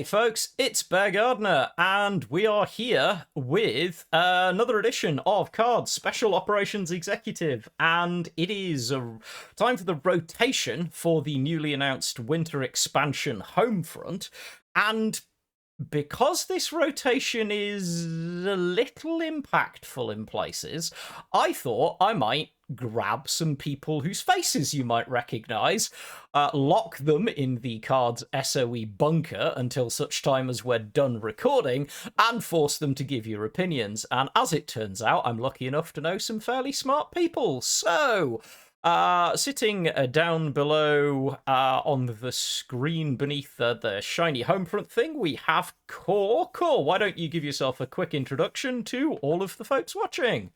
folks, it's Bear Gardner, and we are here with another edition of Cards Special Operations Executive, and it is time for the rotation for the newly announced winter expansion Homefront, and because this rotation is a little impactful in places, I thought I might grab some people whose faces you might recognise, lock them in the Cards SOE bunker until such time as we're done recording, and force them to give your opinions. And as it turns out, I'm lucky enough to know some fairly smart people. So, sitting down below on the screen beneath the shiny Homefront thing, we have Core. Core, why don't you give yourself a quick introduction to all of the folks watching?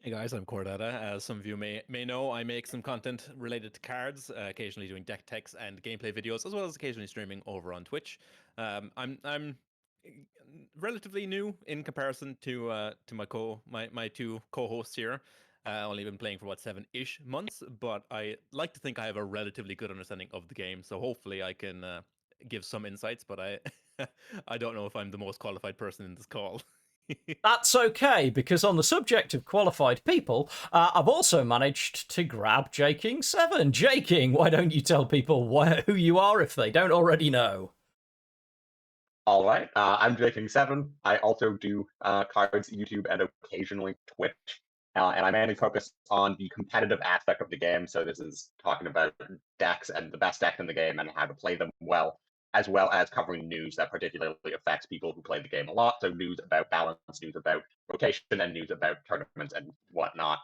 Hey guys, I'm CoreData. As some of you may know, I make some content related to cards, occasionally doing deck techs and gameplay videos, as well as occasionally streaming over on Twitch. I'm relatively new in comparison to my two co-hosts here. Only been playing for what 7-ish months, but I like to think I have a relatively good understanding of the game. So hopefully I can give some insights. But I I don't know if I'm the most qualified person in this call. That's okay, because on the subject of qualified people, I've also managed to grab JKing7. JKing, why don't you tell people who you are if they don't already know? All right, I'm JKing7. I also do cards, YouTube, and occasionally Twitch. And I mainly focus on the competitive aspect of the game. So this is talking about decks and the best decks in the game and how to play them well as covering news that particularly affects people who play the game a lot. So news about balance, news about rotation, and news about tournaments and whatnot.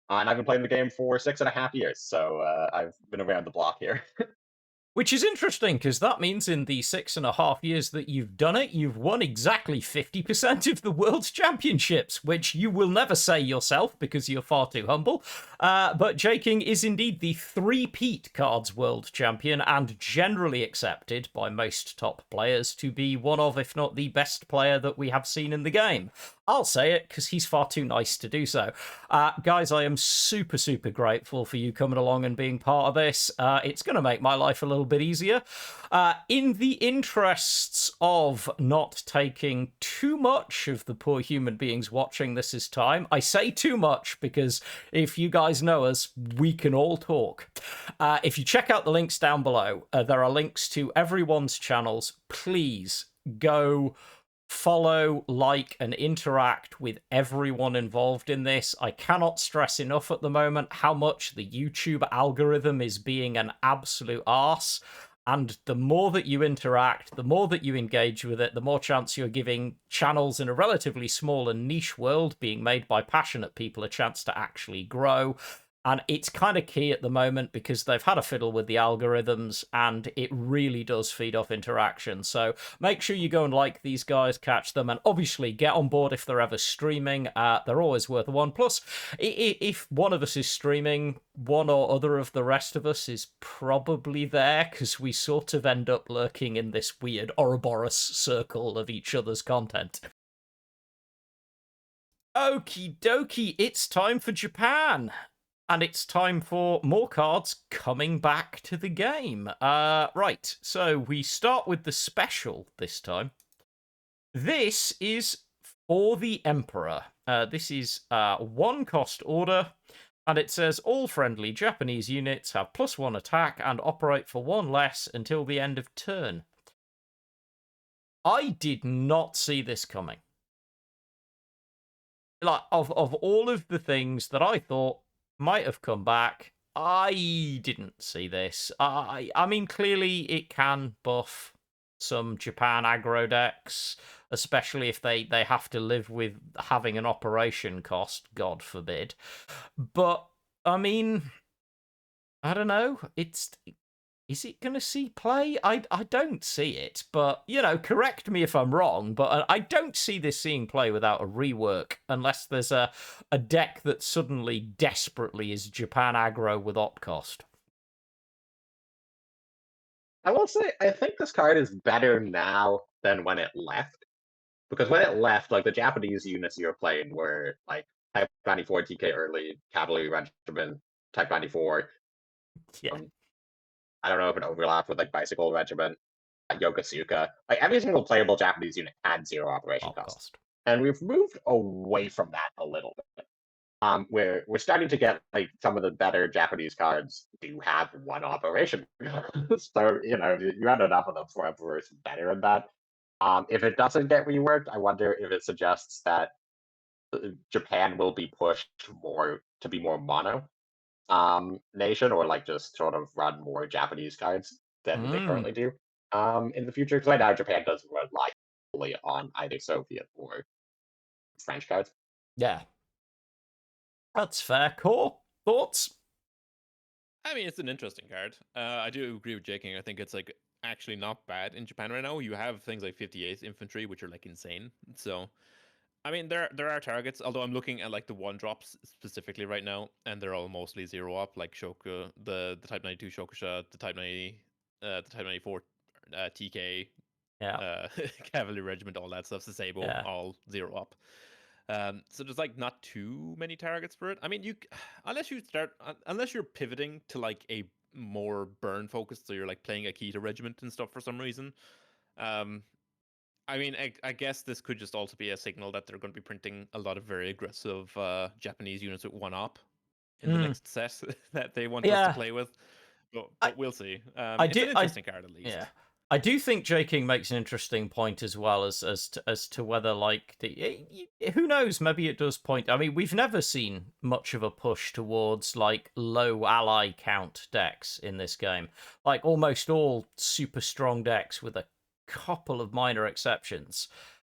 And I've been playing the game for 6.5 years, so I've been around the block here. Which is interesting, because that means in the 6.5 years that you've done it, you've won exactly 50% of the World Championships, which you will never say yourself because you're far too humble. But JKing is indeed the threepeat Kards World Champion, and generally accepted by most top players to be one of, if not the best player that we have seen in the game. I'll say it because he's far too nice to do so. Guys, I am super, super grateful for you coming along and being part of this. It's going to make my life a little bit easier. In the interests of not taking too much of the poor human beings watching this time, I say too much because if you guys know us, we can all talk. If you check out the links down below, there are links to everyone's channels. Please go follow, like, and interact with everyone involved in this. I cannot stress enough at the moment how much the YouTube algorithm is being an absolute arse. And the more that you interact, the more that you engage with it, the more chance you're giving channels in a relatively small and niche world being made by passionate people a chance to actually grow. And it's kind of key at the moment because they've had a fiddle with the algorithms and it really does feed off interaction. So make sure you go and like these guys, catch them, and obviously get on board if they're ever streaming. They're always worth a one. Plus, if one of us is streaming, one or other of the rest of us is probably there because we sort of end up lurking in this weird Ouroboros circle of each other's content. Okie dokie, it's time for Japan. And it's time for more cards coming back to the game. Right, so we start with the special this time. This is for the Emperor. This is one cost order, and it says all friendly Japanese units have +1 attack and operate for 1 less until the end of turn. I did not see this coming. Like, of all of the things that I thought might have come back, I didn't see this. I mean, clearly it can buff some Japan aggro decks, especially if they have to live with having an operation cost, God forbid. But, I mean, I don't know. Is it going to see play? I don't see it, but, you know, correct me if I'm wrong, but I don't see this seeing play without a rework, unless there's a deck that suddenly desperately is Japan aggro with op cost. I will say, I think this card is better now than when it left. Because when it left, like, the Japanese units you were playing were, like, Type 94 TK early, Cavalry Regiment, Type 94. Yeah. I don't know if it overlapped with, like, Bicycle Regiment. Yokosuka. Like every single playable Japanese unit had 0 operation Top cost. cost. And we've moved away from that a little bit. Where we're starting to get like some of the better Japanese cards do have 1 operation. So, you had enough of them for Emperor's better than that. If it doesn't get reworked, I wonder if it suggests that Japan will be pushed more to be more mono nation, or like just sort of run more Japanese cards than they currently do in the future. Because right now Japan does rely fully on either Soviet or French cards. Yeah. That's fair. Core thoughts? I mean, it's an interesting card. I do agree with JKing. I think it's like actually not bad in Japan right now. You have things like 58th infantry, which are like insane. So, I mean, there are targets. Although I'm looking at like the 1-drops specifically right now, and they're all mostly 0 up, like Shoku, the Type 92 Shokusha, the Type 94 TK, Yeah. Cavalry Regiment, all that stuff, Sasebo, Yeah. all 0 up. So there's like not too many targets for it. I mean, unless you're pivoting to like a more burn focused, so you're like playing Akita Regiment and stuff for some reason. I mean, I guess this could just also be a signal that they're going to be printing a lot of very aggressive Japanese units with 1 op in the next set that they want us to play with. But we'll see. It's an interesting card at least. Yeah. I do think JKing makes an interesting point as well as to whether like who knows, maybe it does point. I mean, we've never seen much of a push towards like low ally count decks in this game. Like almost all super strong decks, with a couple of minor exceptions,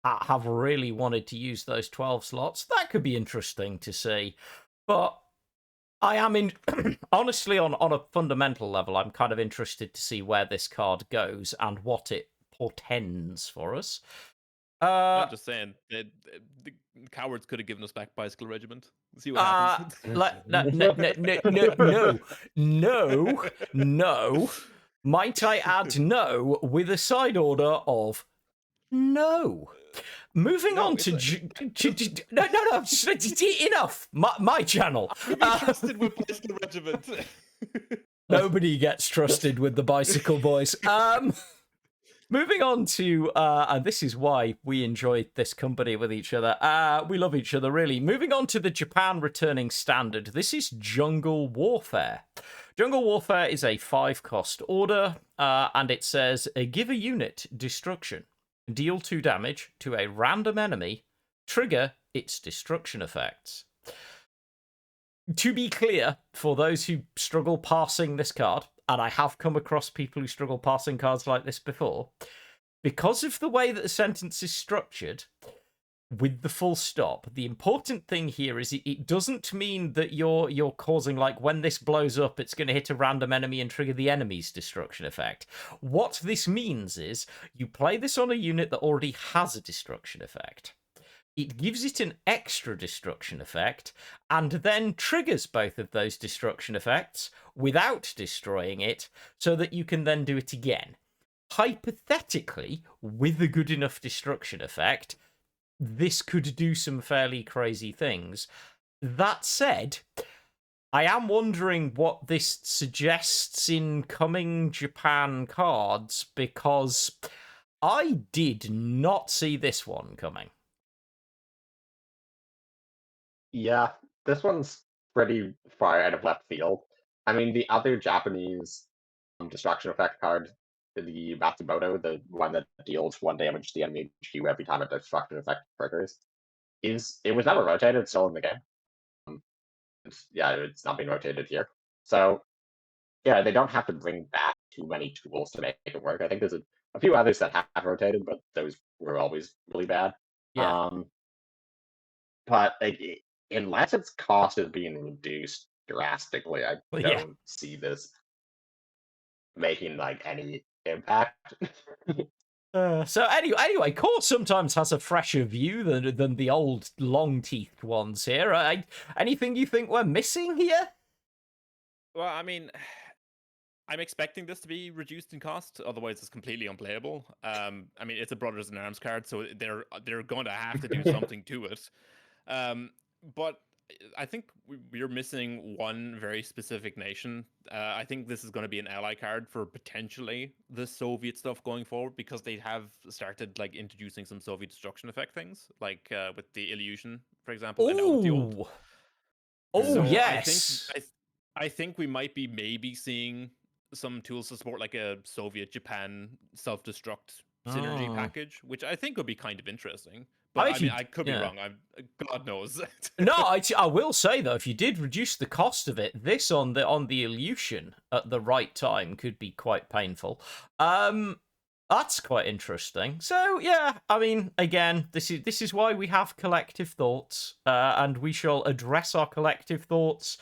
have really wanted to use those 12 slots. That could be interesting to see. But I am honestly, on a fundamental level, I'm kind of interested to see where this card goes and what it portends for us. I'm just saying that the cowards could have given us back Bicycle Regiment. See what happens. No. Might I add no with a side order of no. Moving on to no, enough. My channel. Be trusted with Bicycle Regiment. Nobody gets trusted with the Bicycle Boys. Moving on to and this is why we enjoy this company with each other. We love each other, really. Moving on to the Japan returning standard. This is Jungle Warfare. Jungle Warfare is a 5-cost order, and it says give a unit destruction. Deal 2 damage to a random enemy, trigger its destruction effects. To be clear, for those who struggle parsing this card, and I have come across people who struggle parsing cards like this before, because of the way that the sentence is structured, with the full stop, the important thing here is it doesn't mean that you're causing, like, when this blows up, it's going to hit a random enemy and trigger the enemy's destruction effect. What this means is you play this on a unit that already has a destruction effect. It gives it an extra destruction effect, and then triggers both of those destruction effects without destroying it, so that you can then do it again. Hypothetically, with a good enough destruction effect, this could do some fairly crazy things. That said, I am wondering what this suggests in coming Japan cards, because I did not see this one coming. Yeah, this one's pretty far out of left field. I mean, the other Japanese destruction effect card, the Matsumoto, the one that deals 1 damage to the enemy HQ every time a destruction effect triggers, it was never rotated. It's still in the game. It's not being rotated here. So yeah, they don't have to bring back too many tools to make it work. I think there's a few others that have rotated, but those were always really bad. Yeah. But unless its cost is being reduced drastically, I don't see this making like any impact. So anyway, Core sometimes has a fresher view than the old long-teethed ones here. Anything you think we're missing here? Well, I mean, I'm expecting this to be reduced in cost, otherwise it's completely unplayable. I mean, it's a Brothers in Arms card, so they're going to have to do something to it. But I think we're missing one very specific nation. I think this is going to be an ally card for potentially the Soviet stuff going forward, because they have started like introducing some Soviet destruction effect things, like with the Illusion, for example, and now with the old. Oh, So yes. I think we might be maybe seeing some tools to support like a Soviet Japan self-destruct synergy package, which I think would be kind of interesting. But I mean, I could be wrong. I'm God knows. No, I will say though, if you did reduce the cost of it, this on the Illusion at the right time could be quite painful. That's quite interesting. So yeah, I mean, again, this is why we have collective thoughts, and we shall address our collective thoughts.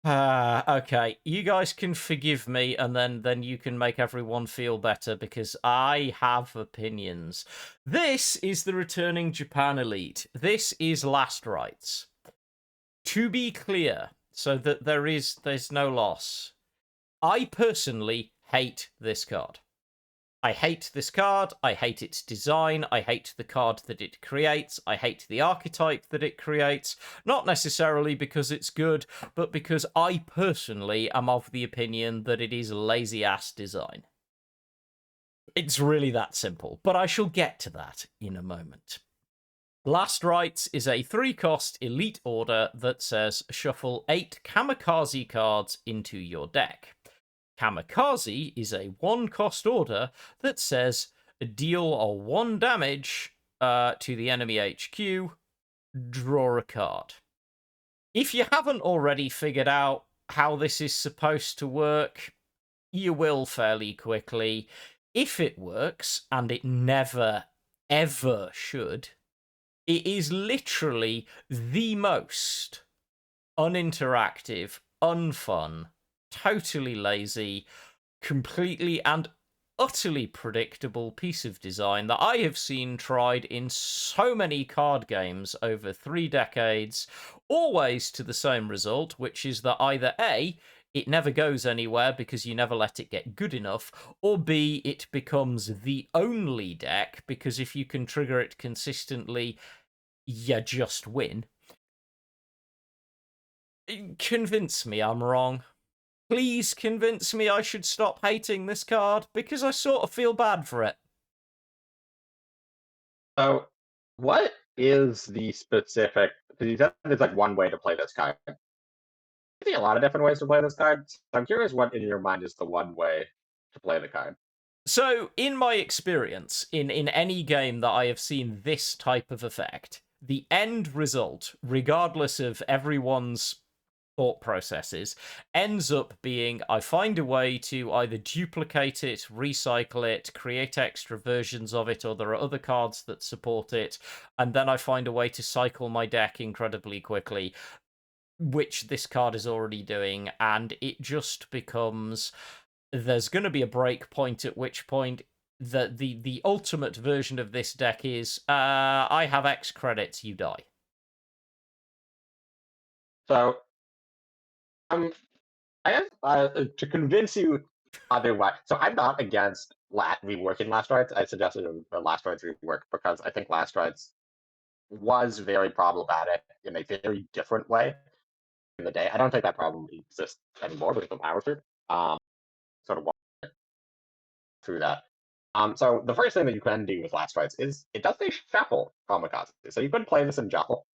Okay, you guys can forgive me, and then you can make everyone feel better because I have opinions. This is the returning Japan Elite. This is Last Rites. To be clear, so that there's no loss. I personally hate this card. I hate this card, I hate its design, I hate the card that it creates, I hate the archetype that it creates, not necessarily because it's good, but because I personally am of the opinion that it is lazy-ass design. It's really that simple, but I shall get to that in a moment. Last Rites is a 3-cost elite order that says shuffle 8 kamikaze cards into your deck. Kamikaze is a 1-cost order that says deal 1 damage to the enemy HQ, draw a card. If you haven't already figured out how this is supposed to work, you will fairly quickly. If it works, and it never, ever should, it is literally the most uninteractive, unfun, totally lazy, completely and utterly predictable piece of design that I have seen tried in so many card games over 3 decades, always to the same result, which is that either A, it never goes anywhere because you never let it get good enough, or B, it becomes the only deck because if you can trigger it consistently, you just win. Convince me I'm wrong. Please convince me I should stop hating this card, because I sort of feel bad for it. So, what is the specific? Because you said there's like one way to play this card. I see a lot of different ways to play this card. So I'm curious what in your mind is the one way to play the card. So, in my experience, in any game that I have seen this type of effect, the end result, regardless of everyone's thought processes, ends up being I find a way to either duplicate it, recycle it, create extra versions of it, or there are other cards that support it, and then I find a way to cycle my deck incredibly quickly, which this card is already doing, and it just becomes there's going to be a break point at which point the ultimate version of this deck is I have X credits, you die. So, I have to convince you otherwise. So I'm not against reworking Last Rites. I suggested a Last Rites rework because I think Last Rites was very problematic in a very different way in the day. I don't think that problem exists anymore with the power through. Sort of walk through that. So the first thing that you can do with Last Rites is it does say shuffle kamikaze. So you could play this in shuffle.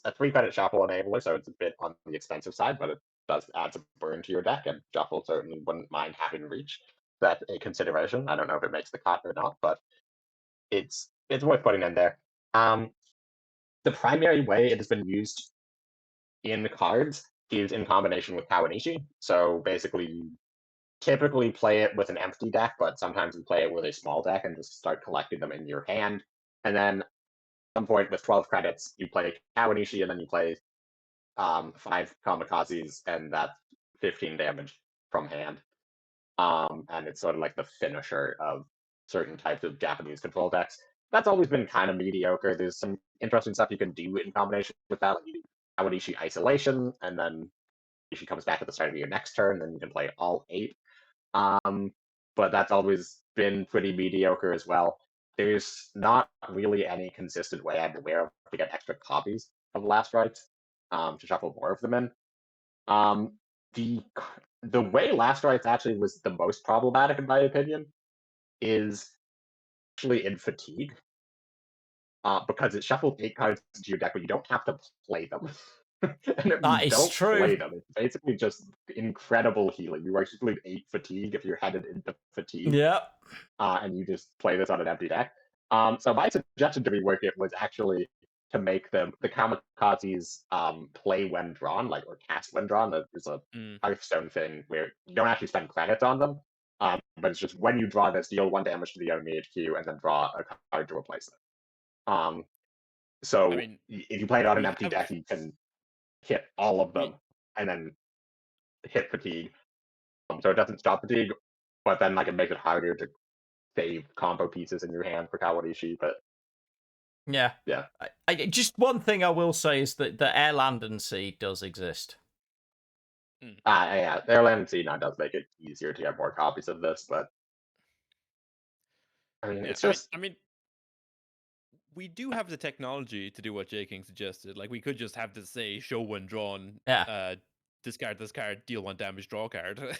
A 3-credit shuffle enabler, so it's a bit on the expensive side, but it does add some burn to your deck, and shuffle certainly wouldn't mind having reach. That's a consideration. I don't know if it makes the cut or not, but it's worth putting in there. The primary way it has been used in the cards is in combination with Kawanishi. So basically, you typically play it with an empty deck, but sometimes you play it with a small deck and just start collecting them in your hand. And then at some point with 12 credits, you play Kawanishi, and then you play 5 kamikazes, and that's 15 damage from hand. And it's sort of like the finisher of certain types of Japanese control decks. That's always been kind of mediocre. There's some interesting stuff you can do in combination with that. Like you do Kawanishi Isolation, and then if she comes back at the start of your next turn, then you can play all 8. But that's always been pretty mediocre as well. There's not really any consistent way I'm aware of to get extra copies of Last Rites to shuffle more of them in. Um, the the way Last Rites actually was the most problematic, in my opinion, is actually in Fatigue, because it shuffles 8 cards into your deck, but you don't have to play them. And if you That is don't true. play them, it's basically just incredible healing. You actually need 8 Fatigue if you're headed into Fatigue, Yep. and you just play this on an empty deck. So my suggestion to rework it was actually to make the kamikazes play when drawn, like, or cast when drawn. There's a Mm. Hearthstone thing where you don't actually spend credits on them, but it's just when you draw this, deal 1 damage to the enemy HQ and then draw a card to replace it. I So mean, if you play it on an we empty have deck, you can hit all of we them and then hit Fatigue. So it doesn't stop Fatigue, but then like it makes it harder to save combo pieces in your hand for Kawanishi. But Yeah. yeah, Just one thing I will say is that the Air, Land, and Sea does exist. yeah, Airland and Sea now does make it easier to get more copies of this, but I mean, yeah, it's just I mean, we do have the technology to do what JKing suggested. Like, we could just have to say, show when drawn, Yeah. discard this card, deal 1 damage, draw a card.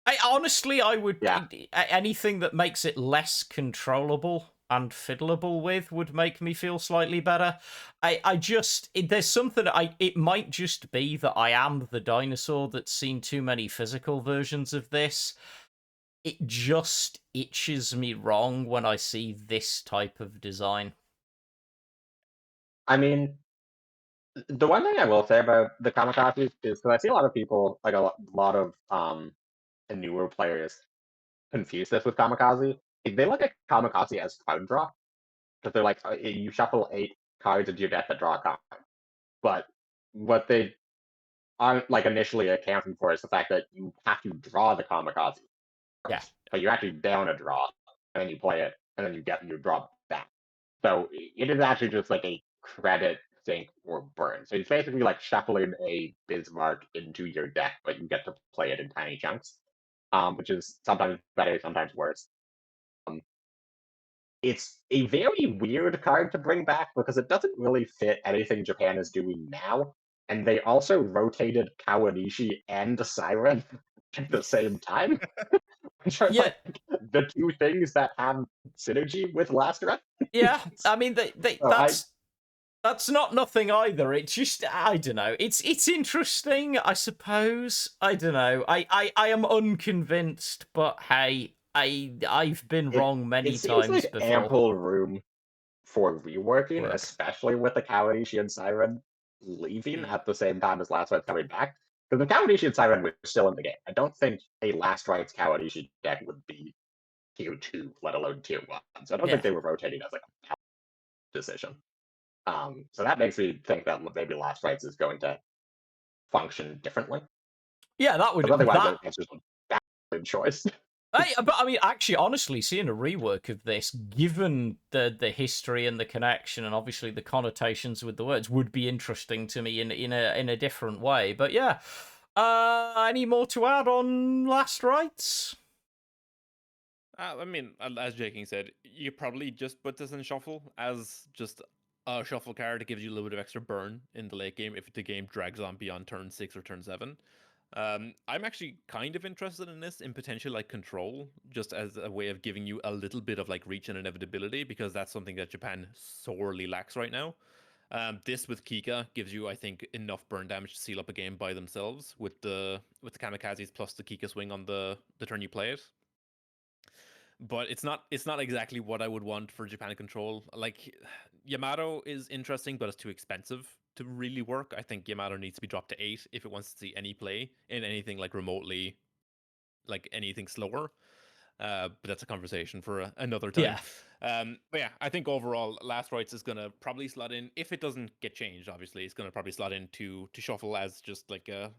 I would yeah. anything that makes it less controllable and fiddleable with would make me feel slightly better. There's something it might just be that I am the dinosaur that's seen too many physical versions of this. It just itches me wrong when I see this type of design. I mean, the one thing I will say about the kamikazes is because I see a lot of people, like lot of newer players, confuse this with kamikaze. If they look at kamikaze as card draw, because they're like, you shuffle 8 cards into your deck that draw a card. But what they aren't like initially accounting for is the fact that you have to draw the kamikaze Yeah. first. So you're actually down a draw, and then you play it, and then you get your draw back. So it is actually just like a credit sink or burn. So it's basically like shuffling a Bismarck into your deck, but you get to play it in tiny chunks, which is sometimes better, sometimes worse. It's a very weird card to bring back because it doesn't really fit anything Japan is doing now. And they also rotated Kawanishi and Seiran at the same time, which are Yeah. like the two things that have synergy with Last Run. Yeah. I mean, So that's not nothing either. It's just I don't know. It's interesting, I suppose. I don't know. I am unconvinced, but hey, I've been wrong it many seems times like before. ample room for reworking, Work. especially with the Kawanishi and Seiran leaving Mm. at the same time as Last Rites coming back. Because the Kawanishi and Seiran were still in the game. I don't think a Last Rites Kawanishi deck would be tier 2, let alone tier 1. So I don't Yeah. think they were rotating as like a decision. So that makes me think that maybe Last Rites is going to function differently. Yeah, that would Because otherwise, that it's just a bad choice. but I mean, actually, honestly, seeing a rework of this, given the history and the connection, and obviously the connotations with the words, would be interesting to me in a different way. But yeah, any more to add on Last Rites? I mean, as JKing said, you probably just put this in shuffle as just a shuffle card. It gives you a little bit of extra burn in the late game if the game drags on beyond turn 6 or turn 7. I'm actually kind of interested in this in potential like control, just as a way of giving you a little bit of like reach and inevitability, because that's something that Japan sorely lacks right now. This with Kika gives you, I think, enough burn damage to seal up a game by themselves with the kamikazes plus the Kika swing on the turn you play it. But it's not exactly what I would want for Japan control. Like, Yamato is interesting, but it's too expensive to really work. I think Yamato needs to be dropped to 8 if it wants to see any play in anything like remotely, like anything slower. But that's a conversation for another time. Yeah. But yeah, I think overall, Last Rites is gonna probably slot in if it doesn't get changed. Obviously, it's gonna probably slot in to shuffle as just like a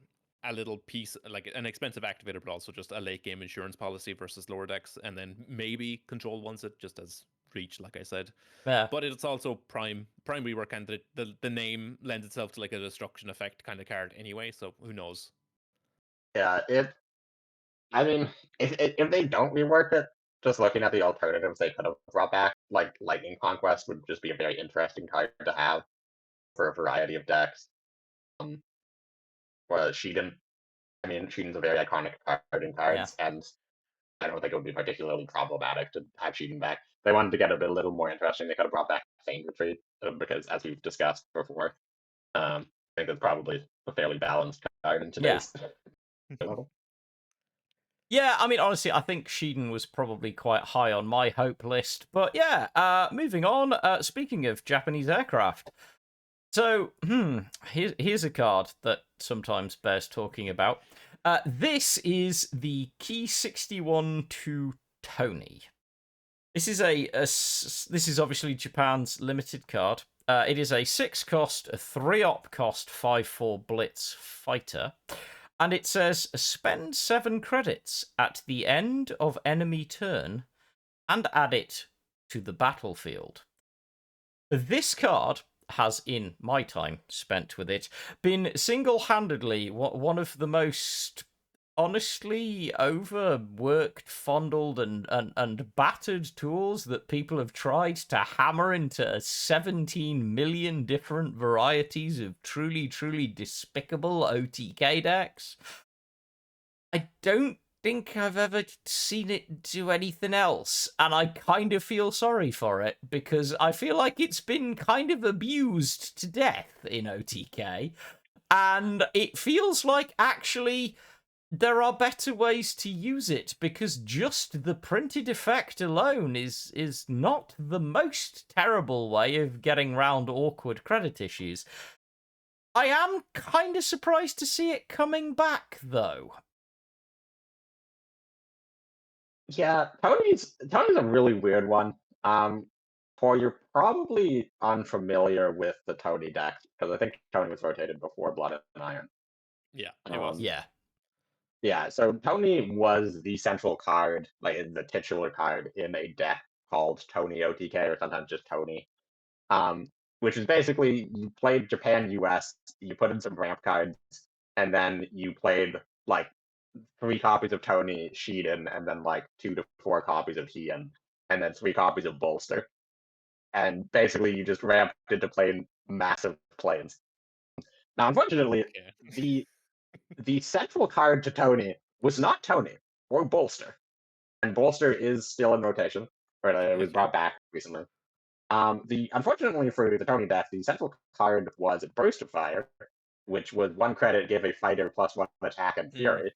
little piece, like an expensive activator, but also just a late game insurance policy versus lower decks, and then maybe control wants it just as reach, like I said. Yeah. But it's also prime rework candidate. The name lends itself to like a destruction effect kind of card anyway, so who knows? Yeah, I mean, if they don't rework it, just looking at the alternatives they could have brought back, like Lightning Conquest would just be a very interesting card to have. for a variety of decks. Whereas Shiden, I mean, Shiden's a very iconic card in cards, and I don't think it would be particularly problematic to have Shiden back. If they wanted to get a little more interesting, they could have brought back Fane Retreat, because as we've discussed before, I think it's probably a fairly balanced card in today's level. Yeah, I mean, honestly, I think Shiden was probably quite high on my hope list. But yeah, moving on. Speaking of Japanese aircraft, so here's a card that sometimes bears talking about. This is the Key 61 to Tony. This is this is obviously Japan's limited card. It is a 6-cost, a 3-op cost, 5/4 blitz fighter. And it says, spend 7 credits at the end of enemy turn and add it to the battlefield. This card has, in my time spent with it, been single-handedly one of the most honestly overworked, fondled, and battered tools that people have tried to hammer into 17 million different varieties of truly, truly despicable OTK decks. I don't think I've ever seen it do anything else, and I kind of feel sorry for it, because I feel like it's been kind of abused to death in OTK, and it feels like actually there are better ways to use it, because just the printed effect alone is not the most terrible way of getting round awkward credit issues. I am kind of surprised to see it coming back, though. Yeah, Tony's a really weird one. For you're probably unfamiliar with the Tony deck, because I think Tony was rotated before Blood and Iron. Yeah, it was. Yeah. Yeah, so Tony was the central card, like the titular card in a deck called Tony OTK, or sometimes just Tony. Which is basically you played Japan US, you put in some ramp cards, and then you played like 3 copies of Tony Shiden, and then like 2 to 4 copies of Hien, and then 3 copies of Bolster. And basically you just ramped into playing massive planes. Now, unfortunately, the central card to Tony was not Tony or Bolster, and Bolster is still in rotation. Or it was brought back recently. Unfortunately for the Tony deck, the central card was Burst of Fire, which was 1 credit, gave a fighter +1 attack and fury,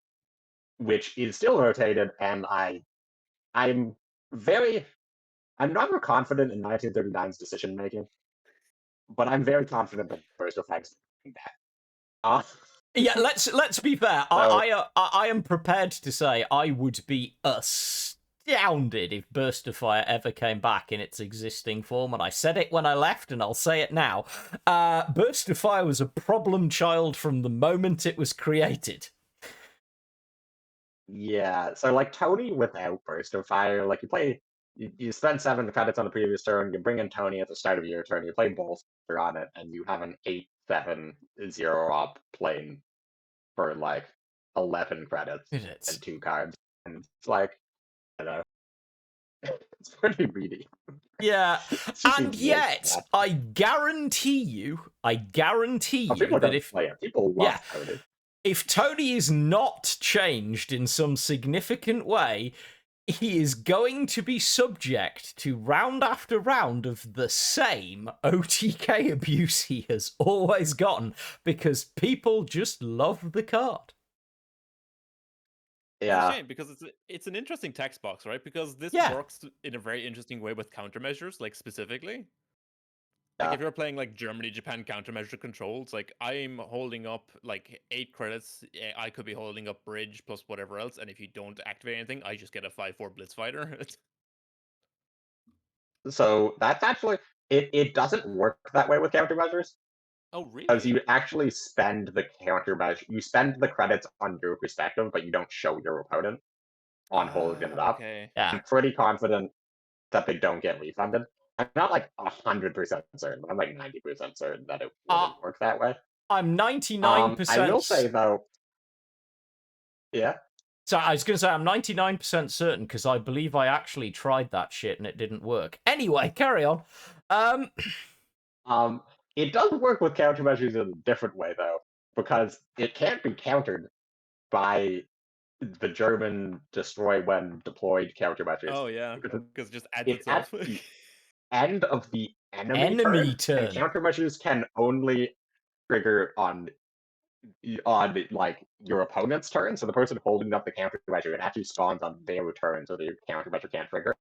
which is still rotated, and I'm never confident in 1939's decision making, but I'm very confident that Burst of Fire is coming back. Yeah, let's be fair. I am prepared to say I would be astounded if Burst of Fire ever came back in its existing form, and I said it when I left, and I'll say it now. Burst of Fire was a problem child from the moment it was created. Yeah, so like Tony without Burst of Fire, like you spend 7 credits on the previous turn, you bring in Tony at the start of your turn, you play Bolster on it, and you have an 8/7 0-op plane for like 11 credits and 2 cards. And it's like, I don't know. It's pretty greedy. Yeah, and yet I guarantee you that if people love Tony. If Tony is not changed in some significant way, he is going to be subject to round after round of the same OTK abuse he has always gotten, because people just love the card. Yeah, it's a shame, because it's an interesting text box, right? Because this works in a very interesting way with countermeasures, like specifically. Like if you're playing like Germany, Japan countermeasure controls, like I'm holding up like 8 credits, I could be holding up bridge plus whatever else, and if you don't activate anything, I just get a 5/4 blitz fighter. So that's actually it doesn't work that way with countermeasures. Oh really? Because you actually spend the countermeasure, you spend the credits on your perspective, but you don't show your opponent on holding it up. Okay. Yeah. I'm pretty confident that they don't get refunded. I'm not like 100% certain, but I'm like 90% certain that it wouldn't work that way. I'm 99%. I will say though, yeah. So I was going to say I'm 99% certain, because I believe I actually tried that shit and it didn't work. Anyway, carry on. It does work with countermeasures in a different way, though, because it can't be countered by the German destroy when deployed countermeasures. Oh yeah, Because because it just adds it's at itself. the end of the enemy Enemy turn, and turn. countermeasures can only trigger on like your opponent's turn. So the person holding up the countermeasure, it actually spawns on their turn, so the countermeasure can't trigger.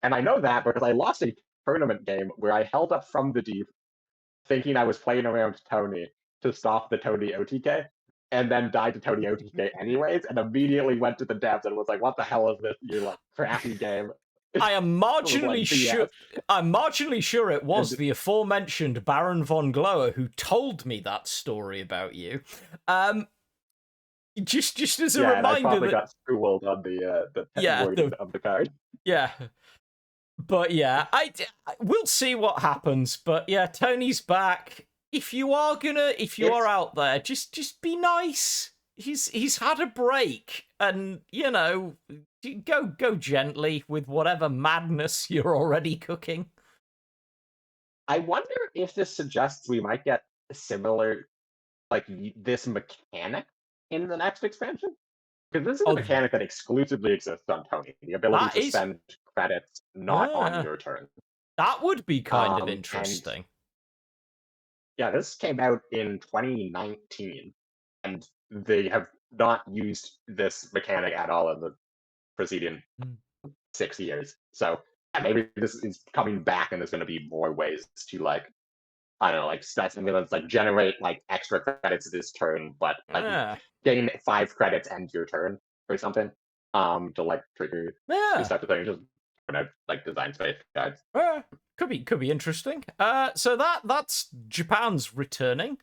And I know that because I lost a tournament game where I held up from the deep, thinking I was playing around Tony to stop the Tony OTK, and then died to Tony OTK anyways, and immediately went to the devs and was like, "What the hell is this? You're like crappy game." I am It was like marginally sure. BS. I'm marginally sure it was And the aforementioned Baron von Glower who told me that story about you. Just as a yeah, and I reminder probably that got schooled on the yeah, wording of the card. yeah. But yeah, we'll see what happens. But yeah, Tony's back. If you are out there, just be nice. He's had a break, and go gently with whatever madness you're already cooking. I wonder if this suggests we might get a similar, like this mechanic in the next expansion. Because this is a mechanic that exclusively exists on Tony. The ability to spend credits not on your turn. That would be kind of interesting. Yeah, this came out in 2019, and they have not used this mechanic at all in the preceding 6 years. So maybe this is coming back, and there's going to be more ways to I don't know, like stats and villains, like generate like extra credits this turn, but like gain 5 credits end your turn or something. To like trigger this type of thing. Just like design space guides. Could be interesting. So that's Japan's returning.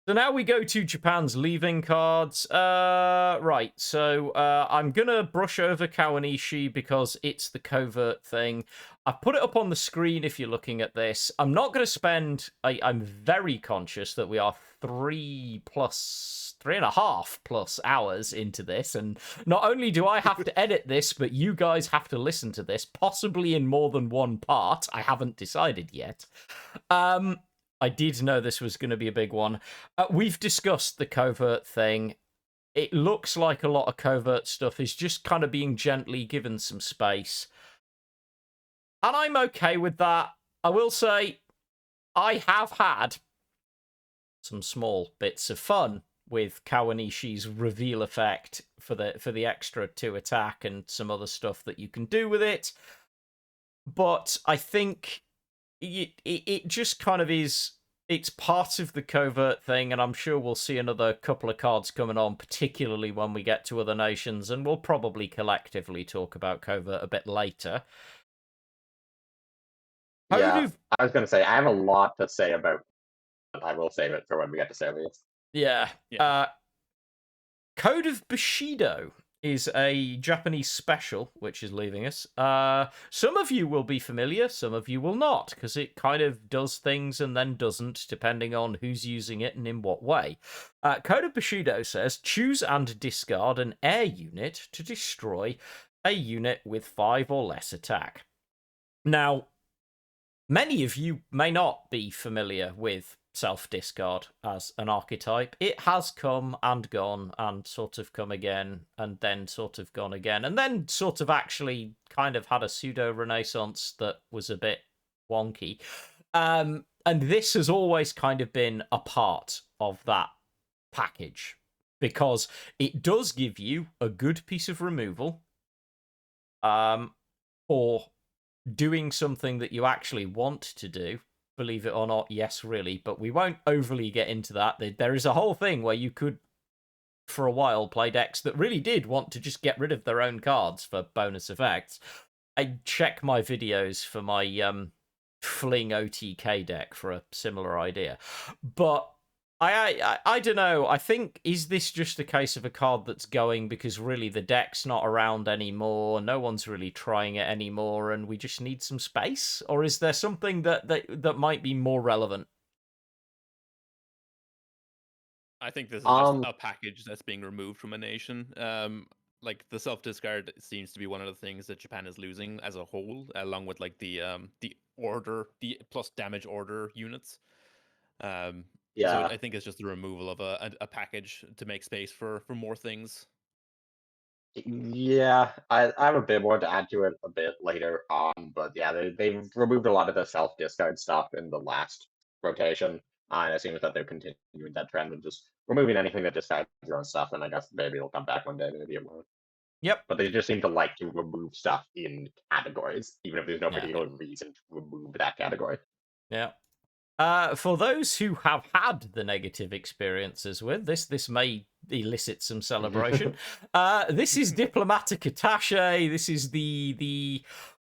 So now we go to Japan's leaving cards. Right, so I'm going to brush over Kawanishi because it's the covert thing. I've put it up on the screen if you're looking at this. I'm not going to spend... I'm very conscious that we are 3.5 plus hours into this, and not only do I have to edit this, but you guys have to listen to this, possibly in more than one part. I haven't decided yet. I did know this was going to be a big one. We've discussed the covert thing. It looks like a lot of covert stuff is just kind of being gently given some space. And I'm okay with that. I will say, I have had some small bits of fun with Kawanishi's reveal effect for the extra 2 attack and some other stuff that you can do with it. But I think it just kind of is... It's part of the covert thing, and I'm sure we'll see another couple of cards coming on, particularly when we get to other nations, and we'll probably collectively talk about covert a bit later. Yeah, I was going to say, I have a lot to say about it, but I will save it for when we get to Servius. Yeah. Code of Bushido is a Japanese special, which is leaving us. Some of you will be familiar, some of you will not, because it kind of does things and then doesn't, depending on who's using it and in what way. Code of Bushido says, choose and discard an air unit to destroy a unit with 5 or less attack. Now, many of you may not be familiar with self-discard as an archetype. It has come and gone and sort of come again and then sort of gone again and then sort of actually kind of had a pseudo-renaissance that was a bit wonky. And this has always kind of been a part of that package because it does give you a good piece of removal for doing something that you actually want to do. Believe it or not, yes, really, but we won't overly get into that. There is a whole thing where you could, for a while, play decks that really did want to just get rid of their own cards for bonus effects. I check my videos for my Fling OTK deck for a similar idea. But I don't know. I think, is this just a case of a card that's going because really the deck's not around anymore, no one's really trying it anymore, and we just need some space? Or is there something that might be more relevant? I think this is just a package that's being removed from a nation. Like the self-discard seems to be one of the things that Japan is losing as a whole, along with like the order, the plus damage order units. So I think it's just the removal of a package to make space for more things. Yeah, I have a bit more to add to it a bit later on, but yeah, they've removed a lot of the self discard stuff in the last rotation, and it seems that they're continuing that trend of just removing anything that discards your own stuff, and I guess maybe it'll come back one day, maybe it won't. Yep. But they just seem to like to remove stuff in categories, even if there's no Yeah. particular reason to remove that category. Yeah. For those who have had the negative experiences with this may elicit some celebration. This is Diplomatic Attaché. This is the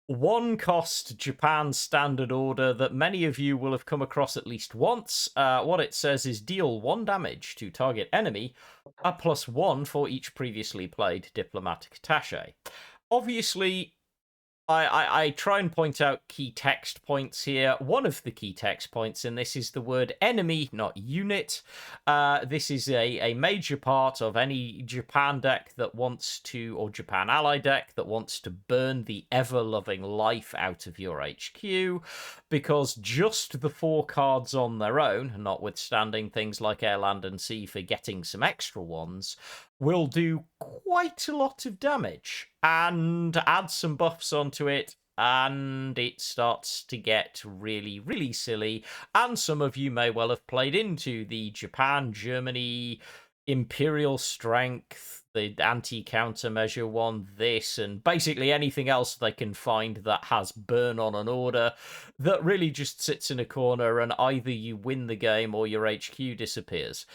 one cost Japan standard order that many of you will have come across at least once. What it says is deal 1 damage to target enemy, a +1 for each previously played Diplomatic Attaché. Obviously, I try and point out key text points here. One of the key text points in this is the word enemy, not unit. This is a major part of any Japan deck that wants to, or Japan ally deck that wants to burn the ever-loving life out of your HQ, because just the 4 cards on their own, notwithstanding things like Air, Land, and Sea for getting some extra ones, will do quite a lot of damage and add some buffs onto it, and it starts to get really, really silly. And some of you may well have played into the Japan, Germany, Imperial Strength, the anti-countermeasure one, this, and basically anything else they can find that has burn on an order that really just sits in a corner, and either you win the game or your HQ disappears.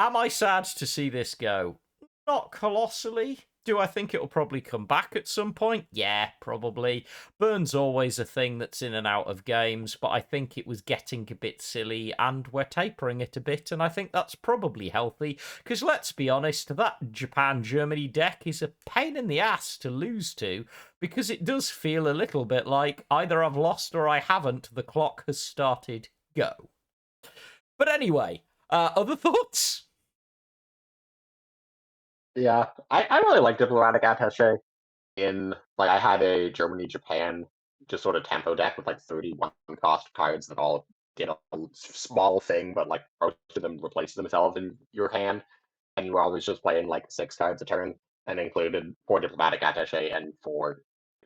Am I sad to see this go? Not colossally. Do I think it'll probably come back at some point? Yeah, probably. Burn's always a thing that's in and out of games, but I think it was getting a bit silly, and we're tapering it a bit, and I think that's probably healthy, because let's be honest, that Japan-Germany deck is a pain in the ass to lose to, because it does feel a little bit like either I've lost or I haven't, the clock has started, go. But anyway, other thoughts? Yeah, I really like Diplomatic Attaché. I had a Germany Japan just sort of tempo deck with like 31 cost cards that all did a small thing, but like most of them replaced themselves in your hand, and you were always just playing like 6 cards a turn, and included 4 Diplomatic Attaché and 4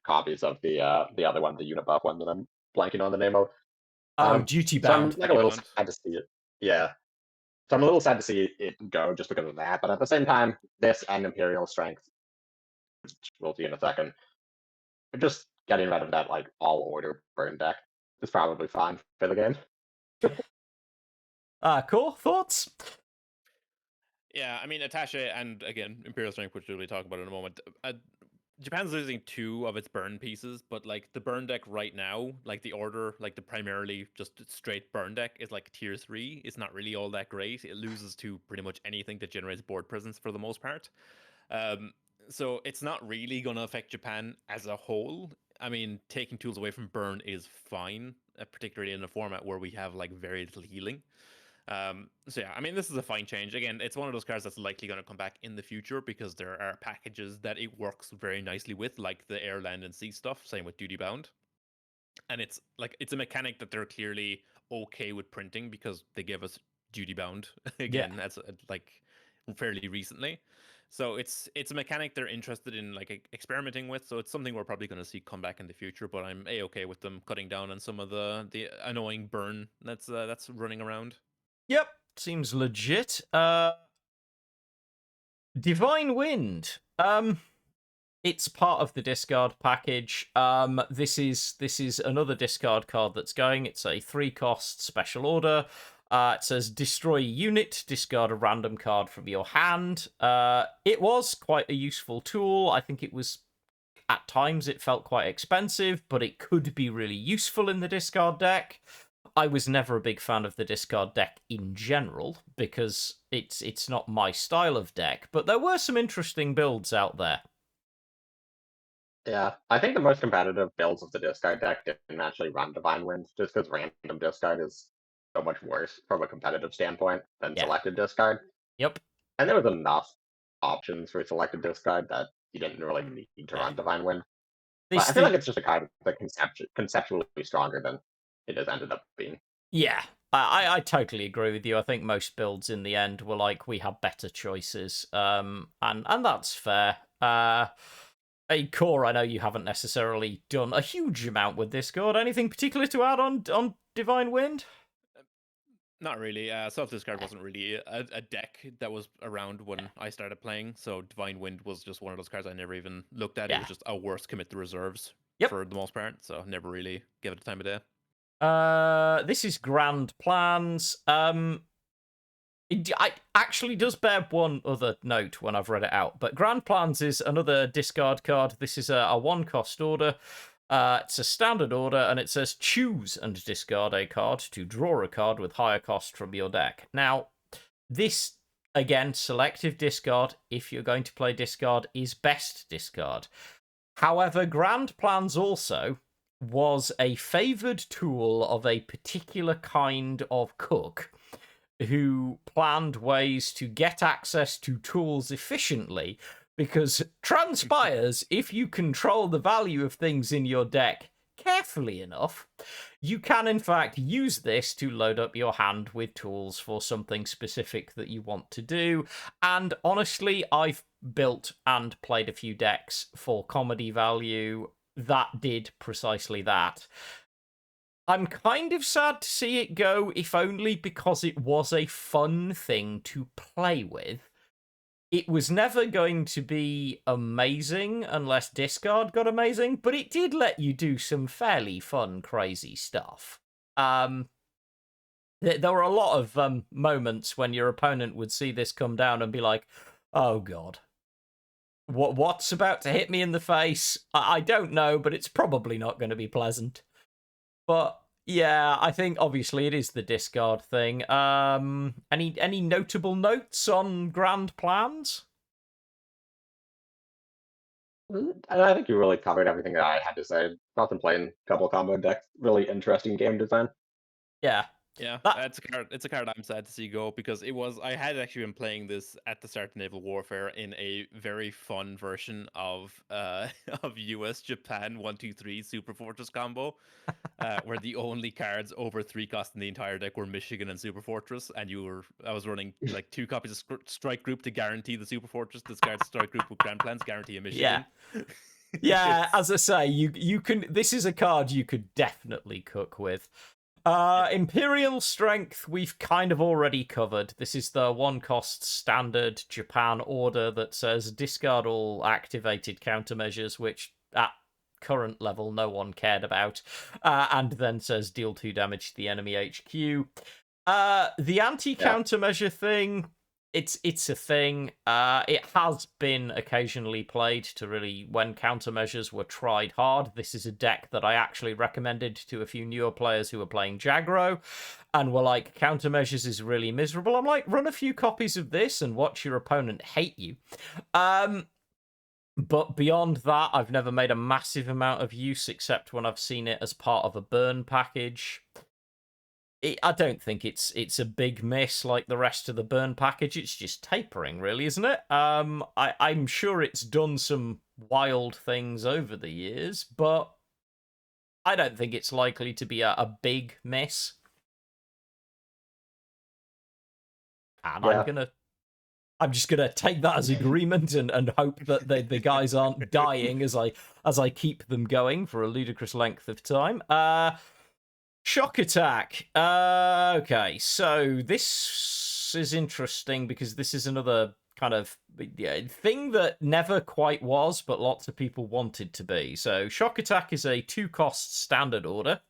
copies of the other one, the Unibuff one that I'm blanking on the name of. Oh, duty So I'm bound. like a little Bound. sad to see it. Yeah. So I'm a little sad to see it go just because of that, but at the same time, this and Imperial Strength, which we'll see in a second, just getting rid of that like all order burn deck is probably fine for the game. Cool. Thoughts? Yeah, I mean, Attaché and, again, Imperial Strength, which we'll talk about in a moment. Japan's losing 2 of its burn pieces, but, like, the burn deck right now, like, the order, like, the primarily just straight burn deck is, like, tier 3. It's not really all that great. It loses to pretty much anything that generates board presence for the most part. So it's not really going to affect Japan as a whole. I mean, taking tools away from burn is fine, particularly in a format where we have, like, very little healing. So yeah, I mean, this is a fine change. Again, it's one of those cards that's likely going to come back in the future because there are packages that it works very nicely with, like the air, land, and sea stuff. Same with duty bound, and it's a mechanic that they're clearly okay with printing because they give us duty bound again. That's like fairly recently. So it's a mechanic they're interested in like experimenting with. So it's something we're probably going to see come back in the future. But I'm okay with them cutting down on some of the annoying burn that's running around. Yep, seems legit. Divine Wind. It's part of the discard package. This is another discard card that's going. It's a 3-cost special order. It says destroy a unit, discard a random card from your hand. It was quite a useful tool. I think it was, at times, it felt quite expensive, but it could be really useful in the discard deck. I was never a big fan of the discard deck in general because it's not my style of deck, but there were some interesting builds out there. Yeah, I think the most competitive builds of the discard deck didn't actually run Divine Wind, just because random discard is so much worse from a competitive standpoint than selected discard. Yep. And there was enough options for selected discard that you didn't really need to run Divine Wind. But I feel like it's just a card that's conceptually stronger than it has ended up being. Yeah, I totally agree with you. I think most builds in the end were like, we have better choices, and that's fair. A core, I know you haven't necessarily done a huge amount with Discord. Anything particular to add on Divine Wind? Not really. Self-discard wasn't really a deck that was around when I started playing, so Divine Wind was just one of those cards I never even looked at. It was just a worse commit to reserves for the most part, so never really gave it the time of day. This is Grand Plans. It actually does bear one other note when I've read it out, but Grand Plans is another discard card. This is a 1-cost order. It's a standard order, and it says choose and discard a card to draw a card with higher cost from your deck. Now, this, again, selective discard, if you're going to play discard, is best discard. However, Grand Plans also was a favoured tool of a particular kind of cook who planned ways to get access to tools efficiently, because transpires, if you control the value of things in your deck carefully enough, you can in fact use this to load up your hand with tools for something specific that you want to do. And honestly, I've built and played a few decks for comedy value that did precisely that. I'm kind of sad to see it go, if only because it was a fun thing to play with. It was never going to be amazing unless discard got amazing, but it did let you do some fairly fun, crazy stuff. There were a lot of moments when your opponent would see this come down and be like, oh god, what's about to hit me in the face? I don't know, but it's probably not going to be pleasant. But yeah, I think obviously it is the discard thing. Any notable notes on Grand Plans? And I think you really covered everything that I had to say. Contemplating a couple combo decks, really interesting game design. Yeah. Yeah, it's a card I'm sad to see go, because I had actually been playing this at the start of Naval Warfare in a very fun version of of US Japan 1-2-3 Super Fortress combo, where the only cards over 3 cost in the entire deck were Michigan and Super Fortress, and I was running like 2 copies of Strike Group to guarantee the Super Fortress, discard Strike Group with Grand Plans, guarantee a Michigan. Yeah, as I say, you can. This is a card you could definitely cook with. Imperial Strength, we've kind of already covered. This is the 1-cost standard Japan order that says discard all activated countermeasures, which at current level no one cared about, and then says deal 2 damage to the enemy HQ. The anti-countermeasure thing, it's a thing. It has been occasionally played to really, when countermeasures were tried hard. This is a deck that I actually recommended to a few newer players who were playing Jagro and were like, countermeasures is really miserable. I'm like, run a few copies of this and watch your opponent hate you. But beyond that, I've never made a massive amount of use except when I've seen it as part of a burn package. I don't think it's a big miss like the rest of the burn package. It's just tapering, really, isn't it? I'm sure it's done some wild things over the years, but I don't think it's likely to be a big miss. And I'm just gonna take that as agreement and hope that the guys aren't dying as I keep them going for a ludicrous length of time. Shock Attack. Okay, so this is interesting because this is another kind of thing that never quite was, but lots of people wanted to be. So Shock Attack is a 2-cost standard order,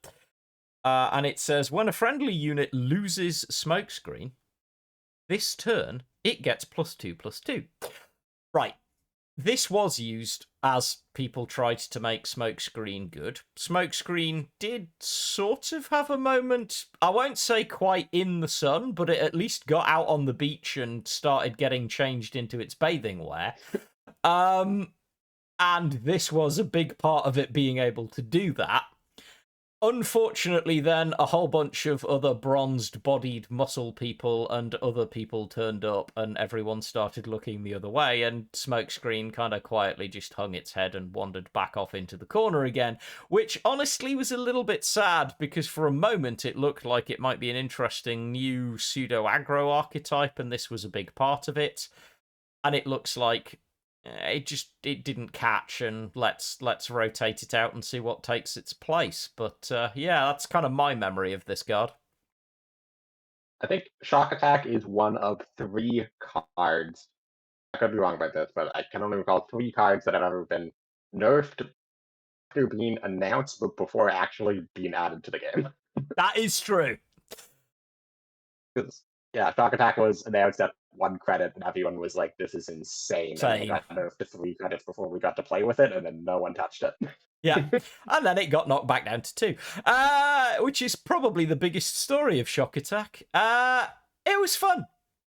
and it says when a friendly unit loses Smokescreen, this turn it gets +2/+2. Right. This was used as people tried to make Smokescreen good. Smokescreen did sort of have a moment, I won't say quite in the sun, but it at least got out on the beach and started getting changed into its bathing wear. And this was a big part of it being able to do that. Unfortunately, then, a whole bunch of other bronzed-bodied muscle people and other people turned up, and everyone started looking the other way, and Smokescreen kind of quietly just hung its head and wandered back off into the corner again, which honestly was a little bit sad, because for a moment it looked like it might be an interesting new pseudo-aggro archetype, and this was a big part of it. And it looks like it didn't catch, and let's rotate it out and see what takes its place. But yeah, that's kind of my memory of this card. I think Shock Attack is one of 3 cards. I could be wrong about this, but I can only recall 3 cards that have ever been nerfed after being announced, but before actually being added to the game. That is true. Yeah, Shock Attack was announced at 1 credit, and everyone was like, "This is insane." And then it got nerfed to 3 credits before we got to play with it, and then no one touched it. Yeah, and then it got knocked back down to 2, which is probably the biggest story of Shock Attack. It was fun.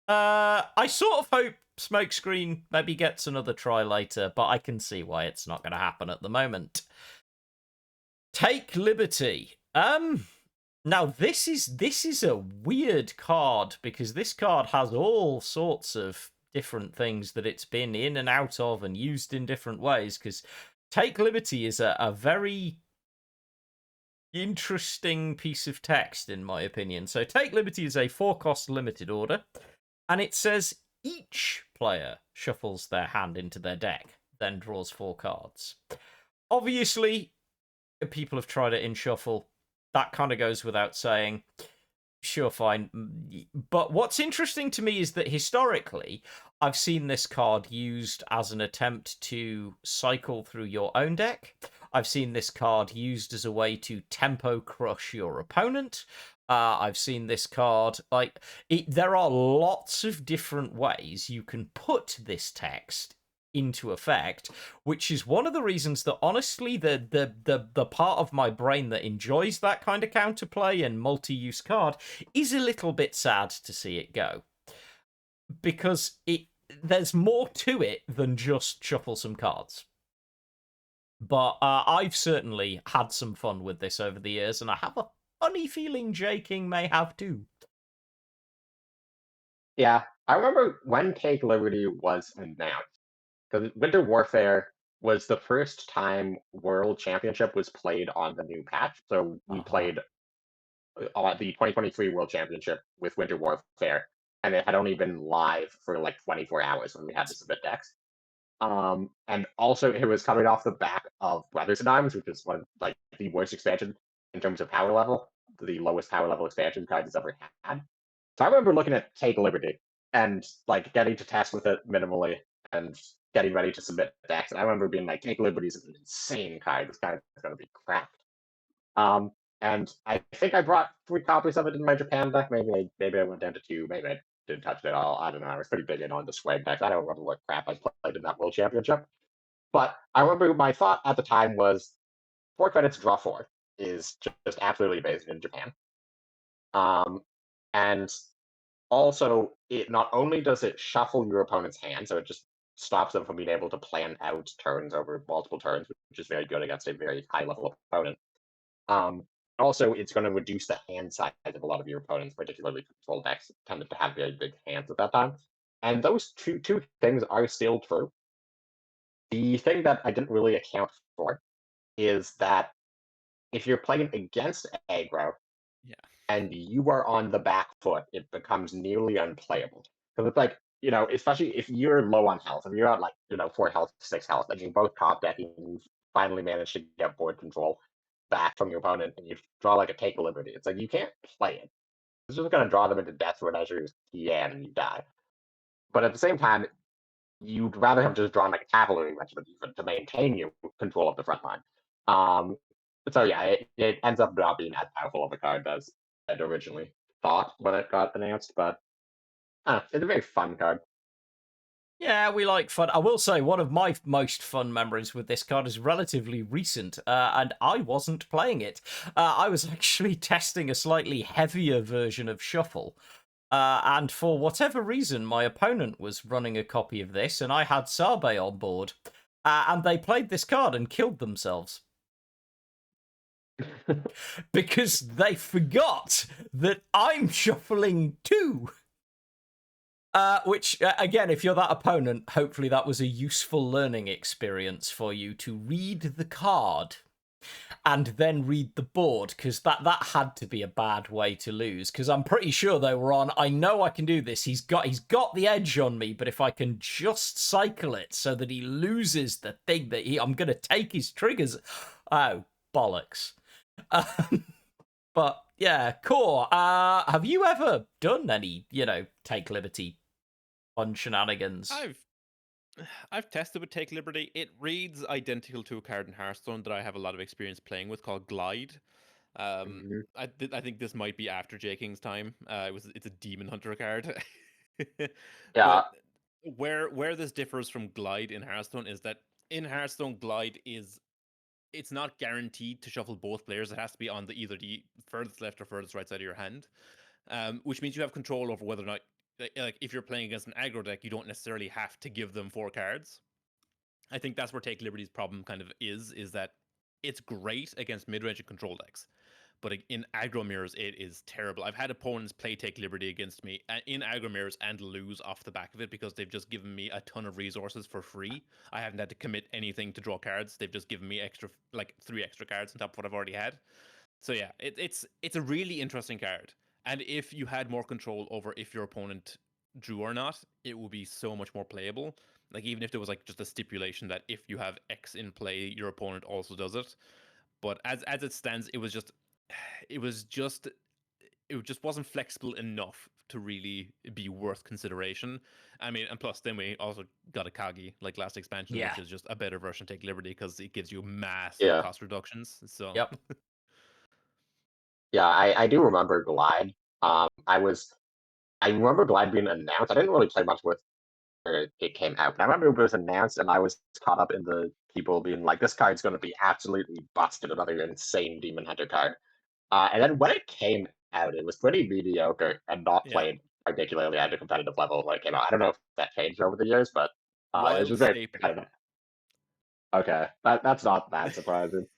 I sort of hope Smokescreen maybe gets another try later, but I can see why it's not going to happen at the moment. Take Liberty. Now this is a weird card, because this card has all sorts of different things that it's been in and out of and used in different ways, because Take Liberty is a very interesting piece of text, in my opinion. So Take Liberty is a 4-cost limited order, and it says each player shuffles their hand into their deck, then draws 4 cards. Obviously, people have tried it in Shuffle. That kind of goes without saying. Sure, fine. But what's interesting to me is that historically, I've seen this card used as an attempt to cycle through your own deck. I've seen this card used as a way to tempo crush your opponent. I've seen this card, there are lots of different ways you can put this text into effect, which is one of the reasons that honestly the part of my brain that enjoys that kind of counterplay and multi-use card is a little bit sad to see it go, because there's more to it than just shuffle some cards. But I've certainly had some fun with this over the years, and I have a funny feeling JKing may have too. Yeah, I remember when Take Liberty was announced, because Winter Warfare was the first time World Championship was played on the new patch. So we played the 2023 World Championship with Winter Warfare, and it had only been live for like 24 hours when we had to submit decks. And also it was coming off the back of Brothers in Arms, which is one of like the worst expansion in terms of power level, the lowest power level expansion Cards has ever had. So I remember looking at Take Liberty and like getting to test with it minimally and getting ready to submit decks. And I remember being like, Take Liberty is an insane card. This card is going to be cracked. And I think I brought 3 copies of it in my Japan deck. Maybe I went down to 2. Maybe I didn't touch it at all. I don't know. I was pretty big in on the swag decks. I don't remember what crap I played in that World Championship. But I remember my thought at the time was 4 credits, draw 4 is just absolutely amazing in Japan. And also, it not only does it shuffle your opponent's hand, so it just stops them from being able to plan out turns over multiple turns, which is very good against a very high-level opponent. Also, it's going to reduce the hand size of a lot of your opponents, particularly control decks tended to have very big hands at that time. And those two things are still true. The thing that I didn't really account for is that if you're playing against aggro, and you are on the back foot, it becomes nearly unplayable. Because it's like, especially if you're low on health, if you're at 4 health, 6 health, and you're both top decking, and you finally manage to get board control back from your opponent, and you draw like a Take Liberty, it's like you can't play it. It's just going to draw them into death through measures, and you die. But at the same time, you'd rather have just drawn like a cavalry regiment even to maintain your control of the front line. So yeah, it ends up not being as powerful of a card as I'd originally thought when it got announced, but it's a very fun card. Yeah, we like fun. I will say one of my most fun memories with this card is relatively recent, and I wasn't playing it. I was actually testing a slightly heavier version of Shuffle, and for whatever reason, my opponent was running a copy of this, and I had Sabe on board, and they played this card and killed themselves. because they forgot that I'm shuffling too. Which, again, if you're that opponent, hopefully that was a useful learning experience for you to read the card and then read the board, because that had to be a bad way to lose, because I'm pretty sure they were on, I know I can do this, he's got the edge on me, but if I can just cycle it so that he loses the thing that I'm going to take his triggers. Oh, bollocks. But yeah, Core, have you ever done any, take liberty fun shenanigans? I've tested with Take Liberty. It reads identical to a card in Hearthstone that I have a lot of experience playing with called Glide. Mhm. I think this might be after JKing's time. It's a Demon Hunter card. Yeah, But where this differs from Glide in Hearthstone is that in Hearthstone, Glide it's not guaranteed to shuffle both players. It has to be on either the furthest left or furthest right side of your hand, which means you have control over whether or not, like if you're playing against an aggro deck, you don't necessarily have to give them 4 cards. I think that's where Take Liberty's problem kind of is that it's great against mid-range and control decks, but in aggro mirrors, it is terrible. I've had opponents play Take Liberty against me in aggro mirrors and lose off the back of it because they've just given me a ton of resources for free. I haven't had to commit anything to draw cards. They've just given me extra, like 3 extra cards on top of what I've already had. So yeah, it's a really interesting card. And if you had more control over if your opponent drew or not, it would be so much more playable. Like even if there was like just a stipulation that if you have X in play, your opponent also does it. But as it stands, it just wasn't flexible enough to really be worth consideration. I mean, and plus then we also got a Kagi like last expansion, Yeah. which is just a better version of Take Liberty because it gives you massive yeah, cost reductions. So Yep. yeah. I do remember Glide. I remember Glide being announced. I didn't really play much with it came out, but I remember it was announced, and I was caught up in the people being like, "This card's going to be absolutely busted, another insane Demon Hunter card." And then when it came out, it was pretty mediocre and not yeah, played particularly at a competitive level when it came out. I don't know if that changed over the years, but it was wild just very staple. kind of okay. That's not that surprising.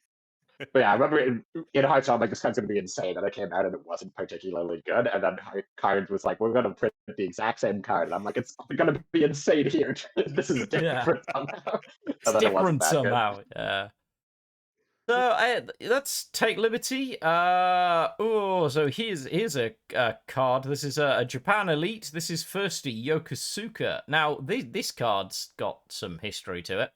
But yeah, I remember in Hearthstone, like this card's gonna be insane, and it came out and it wasn't particularly good. And then Cards was like, "We're gonna print the exact same card," and I'm like, "It's gonna be insane here. This is Yeah. different somehow." It's And then it wasn't different that good. somehow. Yeah. So let's take liberty. So here's a card. This is a Japan Elite. This is firstly Yokosuka. Now this card's got some history to it.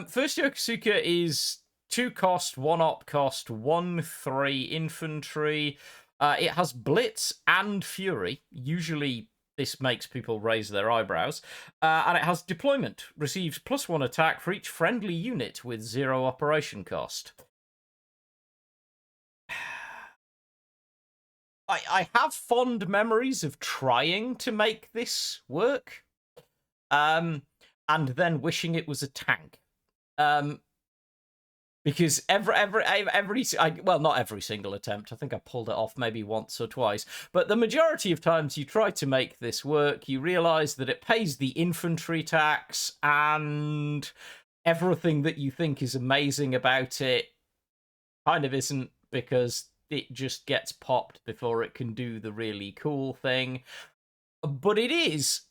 First Yokosuka is 2 cost, 1 op cost, 1/3 infantry. It has Blitz and Fury. Usually this makes people raise their eyebrows. And it has deployment. Receives +1 attack for each friendly unit with 0 operation cost. I have fond memories of trying to make this work. And then wishing it was a tank. Because well, not every single attempt. I think I pulled it off maybe once or twice. But the majority of times you try to make this work, you realise that it pays the infantry tax and everything that you think is amazing about it kind of isn't, because it just gets popped before it can do the really cool thing. But it is,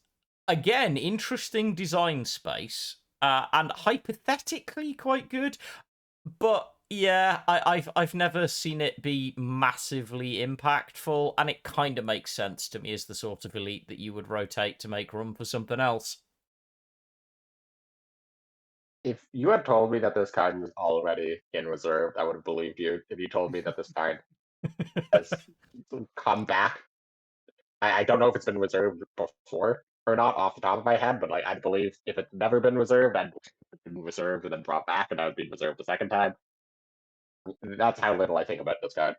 again, interesting design space and hypothetically quite good. But yeah, I've never seen it be massively impactful, and it kind of makes sense to me as the sort of elite that you would rotate to make room for something else. If you had told me that this card was already in reserve, I would have believed you. If you told me that this card has come back, I don't know if it's been reserved before or not off the top of my head, but like I believe if it's never been reserved, I'd been reserved and then brought back, and I would be reserved the second time. That's how little I think about this card.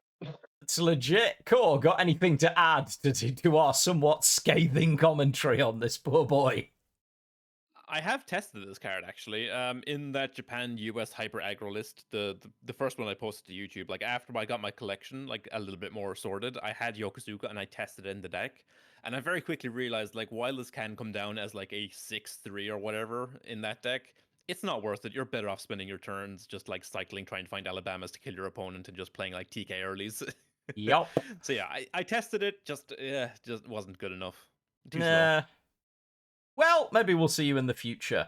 It's legit. Cool. Got anything to add to our somewhat scathing commentary on this poor boy? I have tested this card actually. In that Japan US hyper aggro list, the first one I posted to YouTube, like after I got my collection like a little bit more sorted, I had Yokosuka and I tested it in the deck, and I very quickly realized like while this can come down as like a 6/3 or whatever in that deck, it's not worth it. You're better off spending your turns just like cycling, trying to find Alabamas to kill your opponent, and just playing like TK earlys. Yup. So yeah, I tested it. Just wasn't good enough. Too slow. Nah. Well, maybe we'll see you in the future.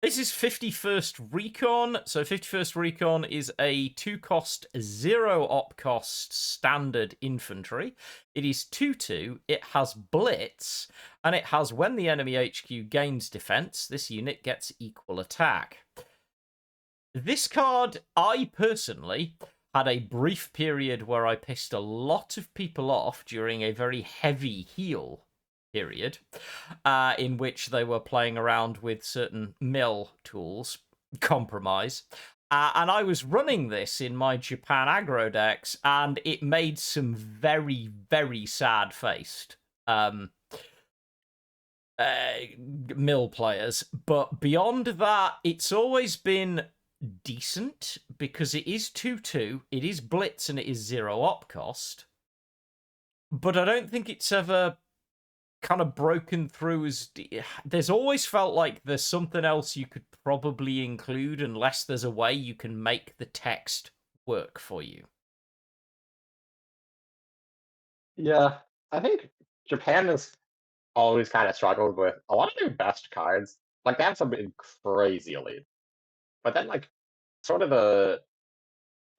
This is 51st Recon. So 51st Recon is a 2-cost, 0-op cost standard infantry. It is 2/2. It has Blitz, and it has when the enemy HQ gains defense, this unit gets equal attack. This card, I personally had a brief period where I pissed a lot of people off during a very heavy heal period, in which they were playing around with certain mill tools, compromise. And I was running this in my Japan aggro decks, and it made some very, very sad-faced mill players. But beyond that, it's always been decent, because it is 2/2, it is Blitz, and it is 0-op cost. But I don't think it's ever kind of broken through as there's always felt like there's something else you could probably include, unless there's a way you can make the text work for you. Yeah, I think Japan has always kind of struggled with a lot of their best cards. Like they have some crazy elite, but then like sort of a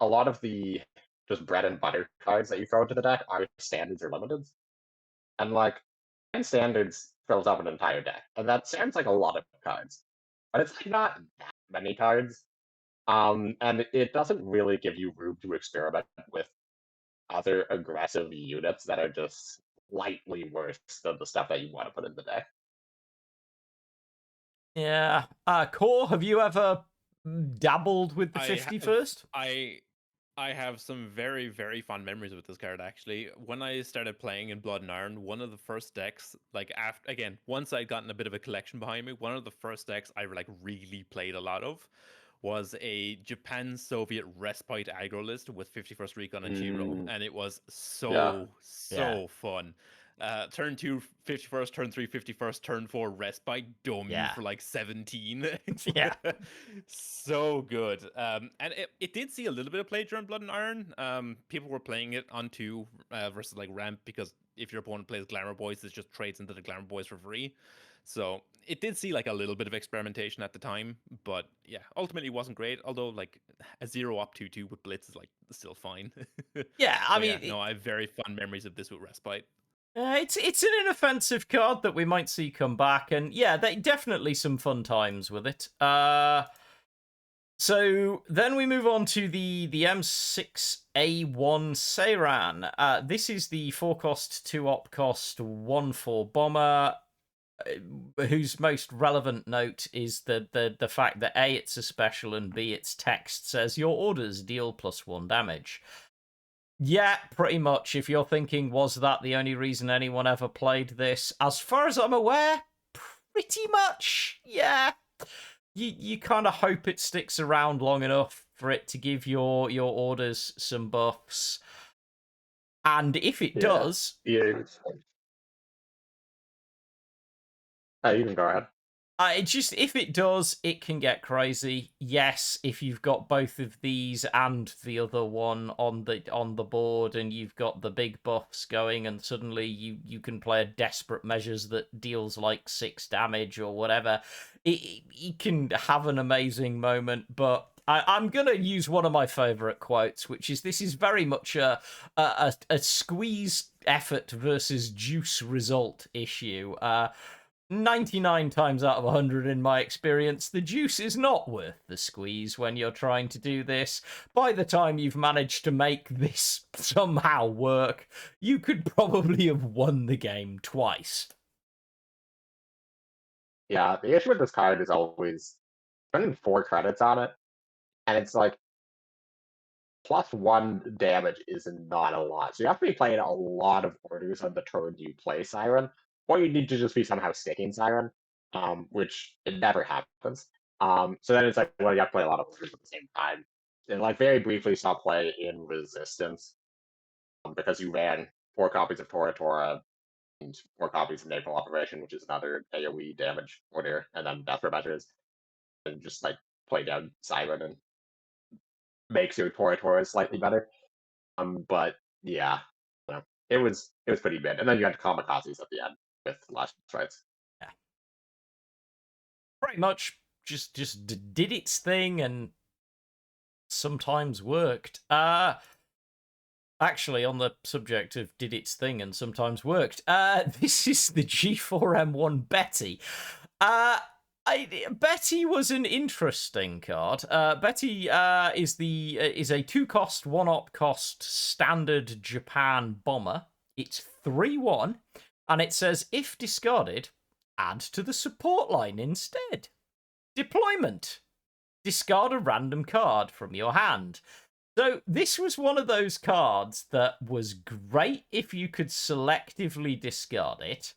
lot of the just bread and butter cards that you throw into the deck are standards or limiteds, and like 10 standards fills up an entire deck, and that sounds like a lot of cards, but it's like not that many cards. And it doesn't really give you room to experiment with other aggressive units that are just slightly worse than the stuff that you want to put in the deck. Yeah. Core, have you ever dabbled with the I 51st? I have some very, very fond memories with this card, actually. When I started playing in Blood and Iron, one of the first decks, like, after, again, once I'd gotten a bit of a collection behind me, one of the first decks I, like, really played a lot of was a Japan-Soviet Respite aggro list with 51st Recon and Shiro, and it was so fun. Turn 2, 51st, turn 3, 51st, turn 4, Respite, dome you for like 17. Yeah. So good. And it did see a little bit of play during Blood and Iron. People were playing it on 2 versus like Ramp, because if your opponent plays Glamour Boys, it just trades into the Glamour Boys for free. So it did see like a little bit of experimentation at the time, but yeah, ultimately it wasn't great. Although like a 0-op 2/2 with Blitz is like still fine. Yeah, I mean, yeah, no, I have very fun memories of this with Respite. It's an inoffensive card that we might see come back, and yeah, definitely some fun times with it. So then we move on to the M6A1 Seiran. This is the 4-cost, 2-op cost, 1/4 bomber, whose most relevant note is the fact that A, it's a special, and B, its text says your orders deal +1 damage. Yeah, pretty much. If you're thinking, was that the only reason anyone ever played this? As far as I'm aware, pretty much, yeah. You kind of hope it sticks around long enough for it to give your orders some buffs. And if it does... Yeah. You can go ahead. If it does, it can get crazy. Yes, if you've got both of these and the other one on the board, and you've got the big buffs going, and suddenly you can play a desperate measures that deals like 6 damage or whatever, it can have an amazing moment. But I'm gonna use one of my favorite quotes, which is, "This is very much a squeeze effort versus juice result issue." 99 times out of 100 in my experience, the juice is not worth the squeeze when you're trying to do this. By the time you've managed to make this somehow work, you could probably have won the game twice. Yeah, the issue with this card is always spending 4 credits on it, and it's like +1 damage is not a lot. So you have to be playing a lot of orders on the turn you play Seiran, or you need to just be somehow sticking Seiran, which it never happens. So then it's like, well, you have to play a lot of orders at the same time. And like very briefly saw play in Resistance, because you ran 4 copies of Tora Tora and 4 copies of Naval Operation, which is another AoE damage order, and then Death for Measures. and just like play down Seiran and makes your Tora slightly better. But yeah, it was pretty mid. And then you had Kamikazes at the end with Last Rites. Yeah. Pretty much just did its thing and sometimes worked. Actually, on the subject of did its thing and sometimes worked, this is the G4M1 Betty. Betty was an interesting card. Betty is a 2-cost, 1-op cost standard Japan bomber. It's 3/1, and it says if discarded, add to the support line instead. Deployment. Discard a random card from your hand. So this was one of those cards that was great if you could selectively discard it,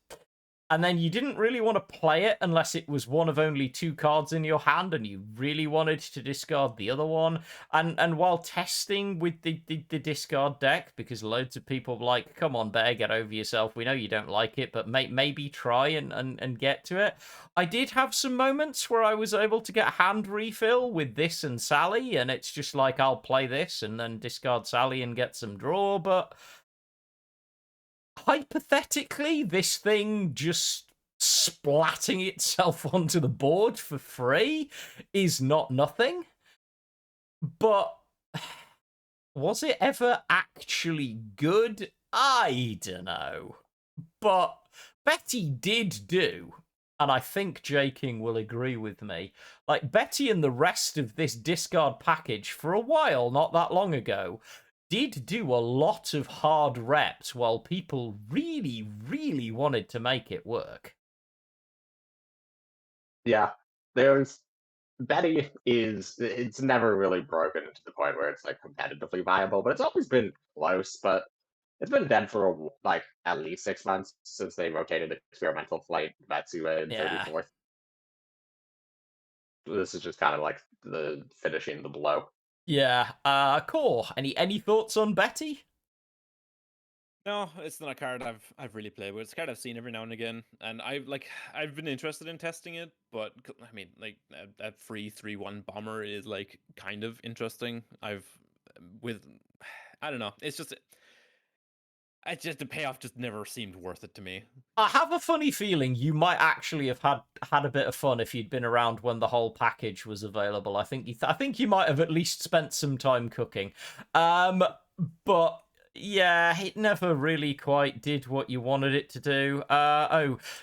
and then you didn't really want to play it unless it was one of only 2 cards in your hand and you really wanted to discard the other one. And while testing with the discard deck, because loads of people were like, come on, Bear, get over yourself. We know you don't like it, but maybe try and get to it. I did have some moments where I was able to get hand refill with this and Sally, and it's just like, I'll play this and then discard Sally and get some draw, but hypothetically, this thing just splatting itself onto the board for free is not nothing. But was it ever actually good? I don't know. But Betty did do, and I think JKing will agree with me, like Betty and the rest of this discard package for a while, not that long ago, did do a lot of hard reps while people really, really wanted to make it work. Yeah, Betty it's never really broken to the point where it's like competitively viable, but it's always been close. But it's been dead for like at least 6 months since they rotated experimental flight Matsue in Yeah. 34th. This is just kind of like the finishing the blow. Yeah. Core, any thoughts on Betty? No, it's not a card I've really played with. It's a card I've seen every now and again, and I've been interested in testing it, but I mean, like a free 3/1 bomber is like kind of interesting. I don't know. It's just the payoff just never seemed worth it to me. I have a funny feeling you might actually have had a bit of fun if you'd been around when the whole package was available. I think you might have at least spent some time cooking. But yeah, it never really quite did what you wanted it to do.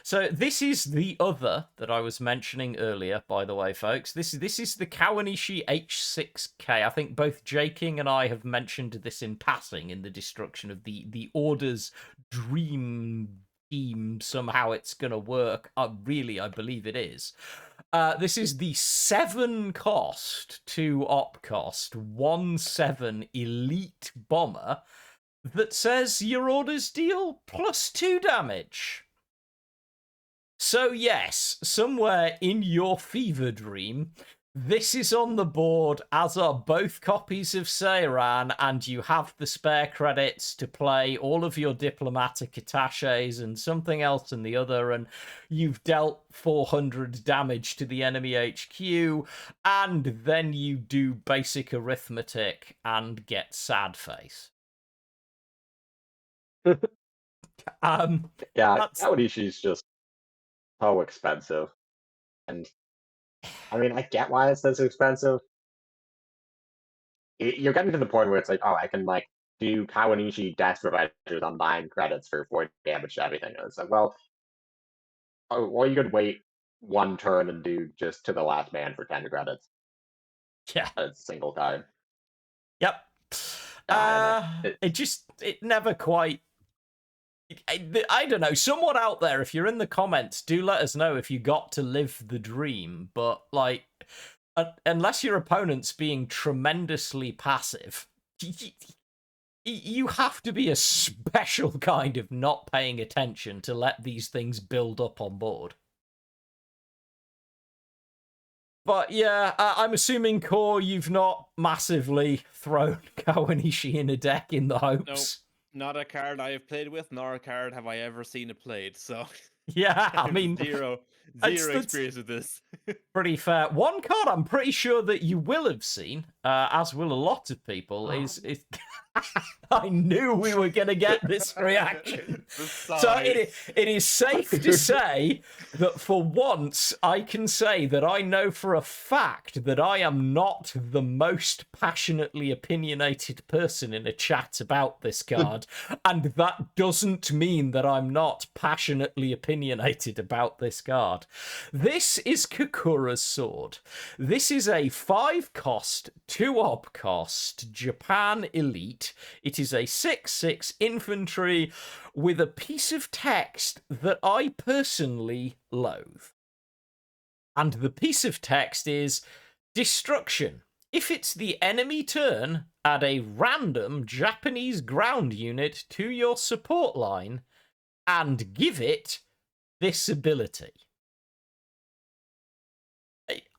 So this is the other that I was mentioning earlier, by the way, folks. This is the Kawanishi H6K. I think both JKing and I have mentioned this in passing in the destruction of the Order's dream team. Somehow it's gonna work. I believe it is. This is the 7-cost, 2-op cost, 1/7 elite bomber that says your orders deal +2 damage. So yes, somewhere in your fever dream, this is on the board, as are both copies of Seiran, and you have the spare credits to play all of your diplomatic attachés and something else in the other, and you've dealt 400 damage to the enemy HQ, and then you do basic arithmetic and get sad face. Yeah, that's- Kawanishi's just so expensive. And I mean, I get why it's this expensive. You're getting to the point where it's like, oh, I can like do Kawanishi Death Revengers on 9 credits for 4 damage to everything. And it's like, well, or you could wait 1 turn and do just to the last man for 10 credits. Yeah. A single time. Yep. It never quite. I don't know. Someone out there, if you're in the comments, do let us know if you got to live the dream. But like, unless your opponent's being tremendously passive, you have to be a special kind of not paying attention to let these things build up on board. But yeah, I'm assuming, Core, you've not massively thrown Kawanishi in a deck in the hopes. Nope. Not a card I have played with, nor a card have I ever seen it played. So Yeah, I mean, zero that's experience with this. pretty fair. One card I'm pretty sure that you will have seen, as will a lot of people, is I knew we were going to get this reaction. So it is safe to say that for once I can say that I know for a fact that I am not the most passionately opinionated person in a chat about this card, and that doesn't mean that I'm not passionately opinionated about this card. This is Kokura's sword. This is a 5-cost, 2-op cost Japan elite. It is a 6/6 infantry with a piece of text that I personally loathe. And the piece of text is destruction. If it's the enemy turn, add a random Japanese ground unit to your support line and give it this ability.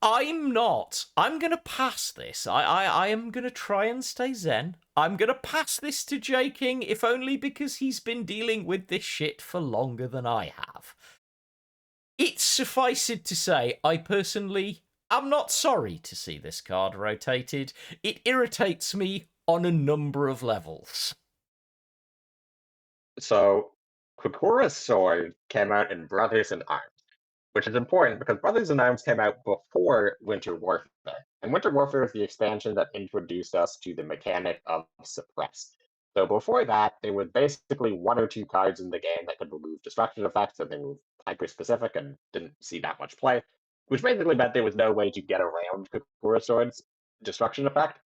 I'm going to pass this. I am going to try and stay zen. I'm going to pass this to JKing, if only because he's been dealing with this shit for longer than I have. It's suffice it to say, I personally am not sorry to see this card rotated. It irritates me on a number of levels. So, Kokura's sword came out in Brothers in Arms, which is important because Brothers in Arms came out before Winter Warfare. And Winter Warfare is the expansion that introduced us to the mechanic of suppress. So before that, there was basically 1 or 2 cards in the game that could remove destruction effects, and they were hyper-specific and didn't see that much play, which basically meant there was no way to get around Kokura Sword's destruction effect,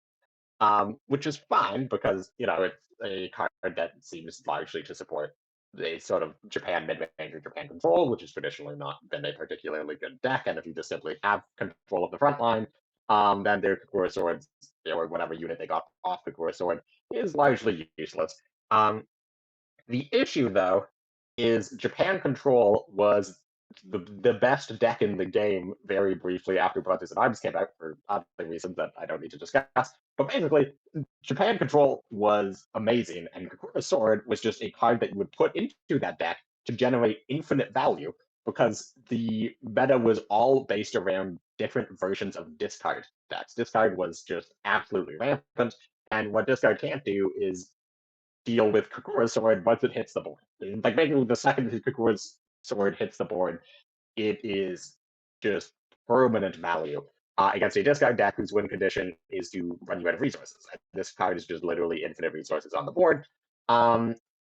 which is fine because, it's a card that seems largely to support a sort of Japan mid-range or Japan control, which has traditionally not been a particularly good deck. And if you just simply have control of the front line, then their Kokura Swords, or whatever unit they got off Kokura Sword, is largely useless. The issue, though, is Japan Control was the best deck in the game very briefly after Brothers in Arms came out for other reasons that I don't need to discuss. But basically, Japan Control was amazing, and Kokura Sword was just a card that you would put into that deck to generate infinite value because the meta was all based around different versions of discard decks. Discard was just absolutely rampant, and what discard can't do is deal with Kokura's sword once it hits the board. Like basically the second Kokura's sword hits the board, it is just permanent value against a discard deck whose win condition is to run you out of resources. This card is just literally infinite resources on the board.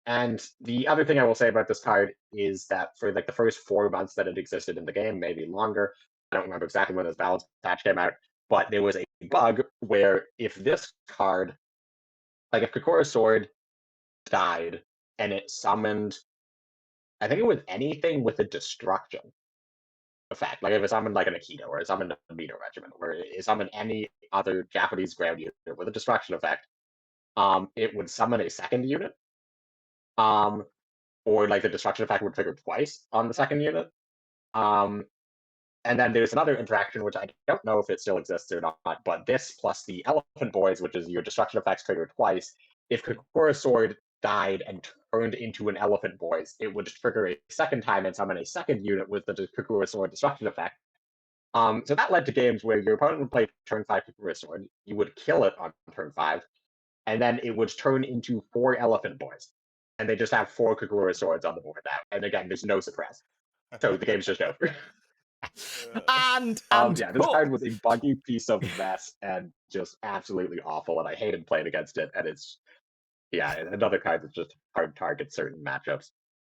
And the other thing I will say about this card is that for like the first 4 months that it existed in the game, maybe longer, I don't remember exactly when this balance patch came out, but there was a bug where if this card, like if Kokura's sword died and it summoned, I think it was anything with a destruction effect. Like if it summoned like an Aikido or it summoned a Mito Regiment or it summoned any other Japanese ground unit with a destruction effect, it would summon a second unit. Or like the destruction effect would trigger twice on the second unit. And then there's another interaction, which I don't know if it still exists or not, but this plus the Elephant Boys, which is your destruction effects triggered twice. If Kokura's sword died and turned into an Elephant Boys, it would trigger a second time and summon a second unit with the Kokura sword destruction effect. So that led to games where your opponent would play turn 5 Kokura sword, you would kill it on turn 5, and then it would turn into 4 Elephant Boys. And they just have 4 Kokura swords on the board now. And again, there's no suppress. So the game's just over. And yeah, this card was a buggy piece of mess and just absolutely awful, and I hated playing against it. And it's another card that's just hard target certain matchups.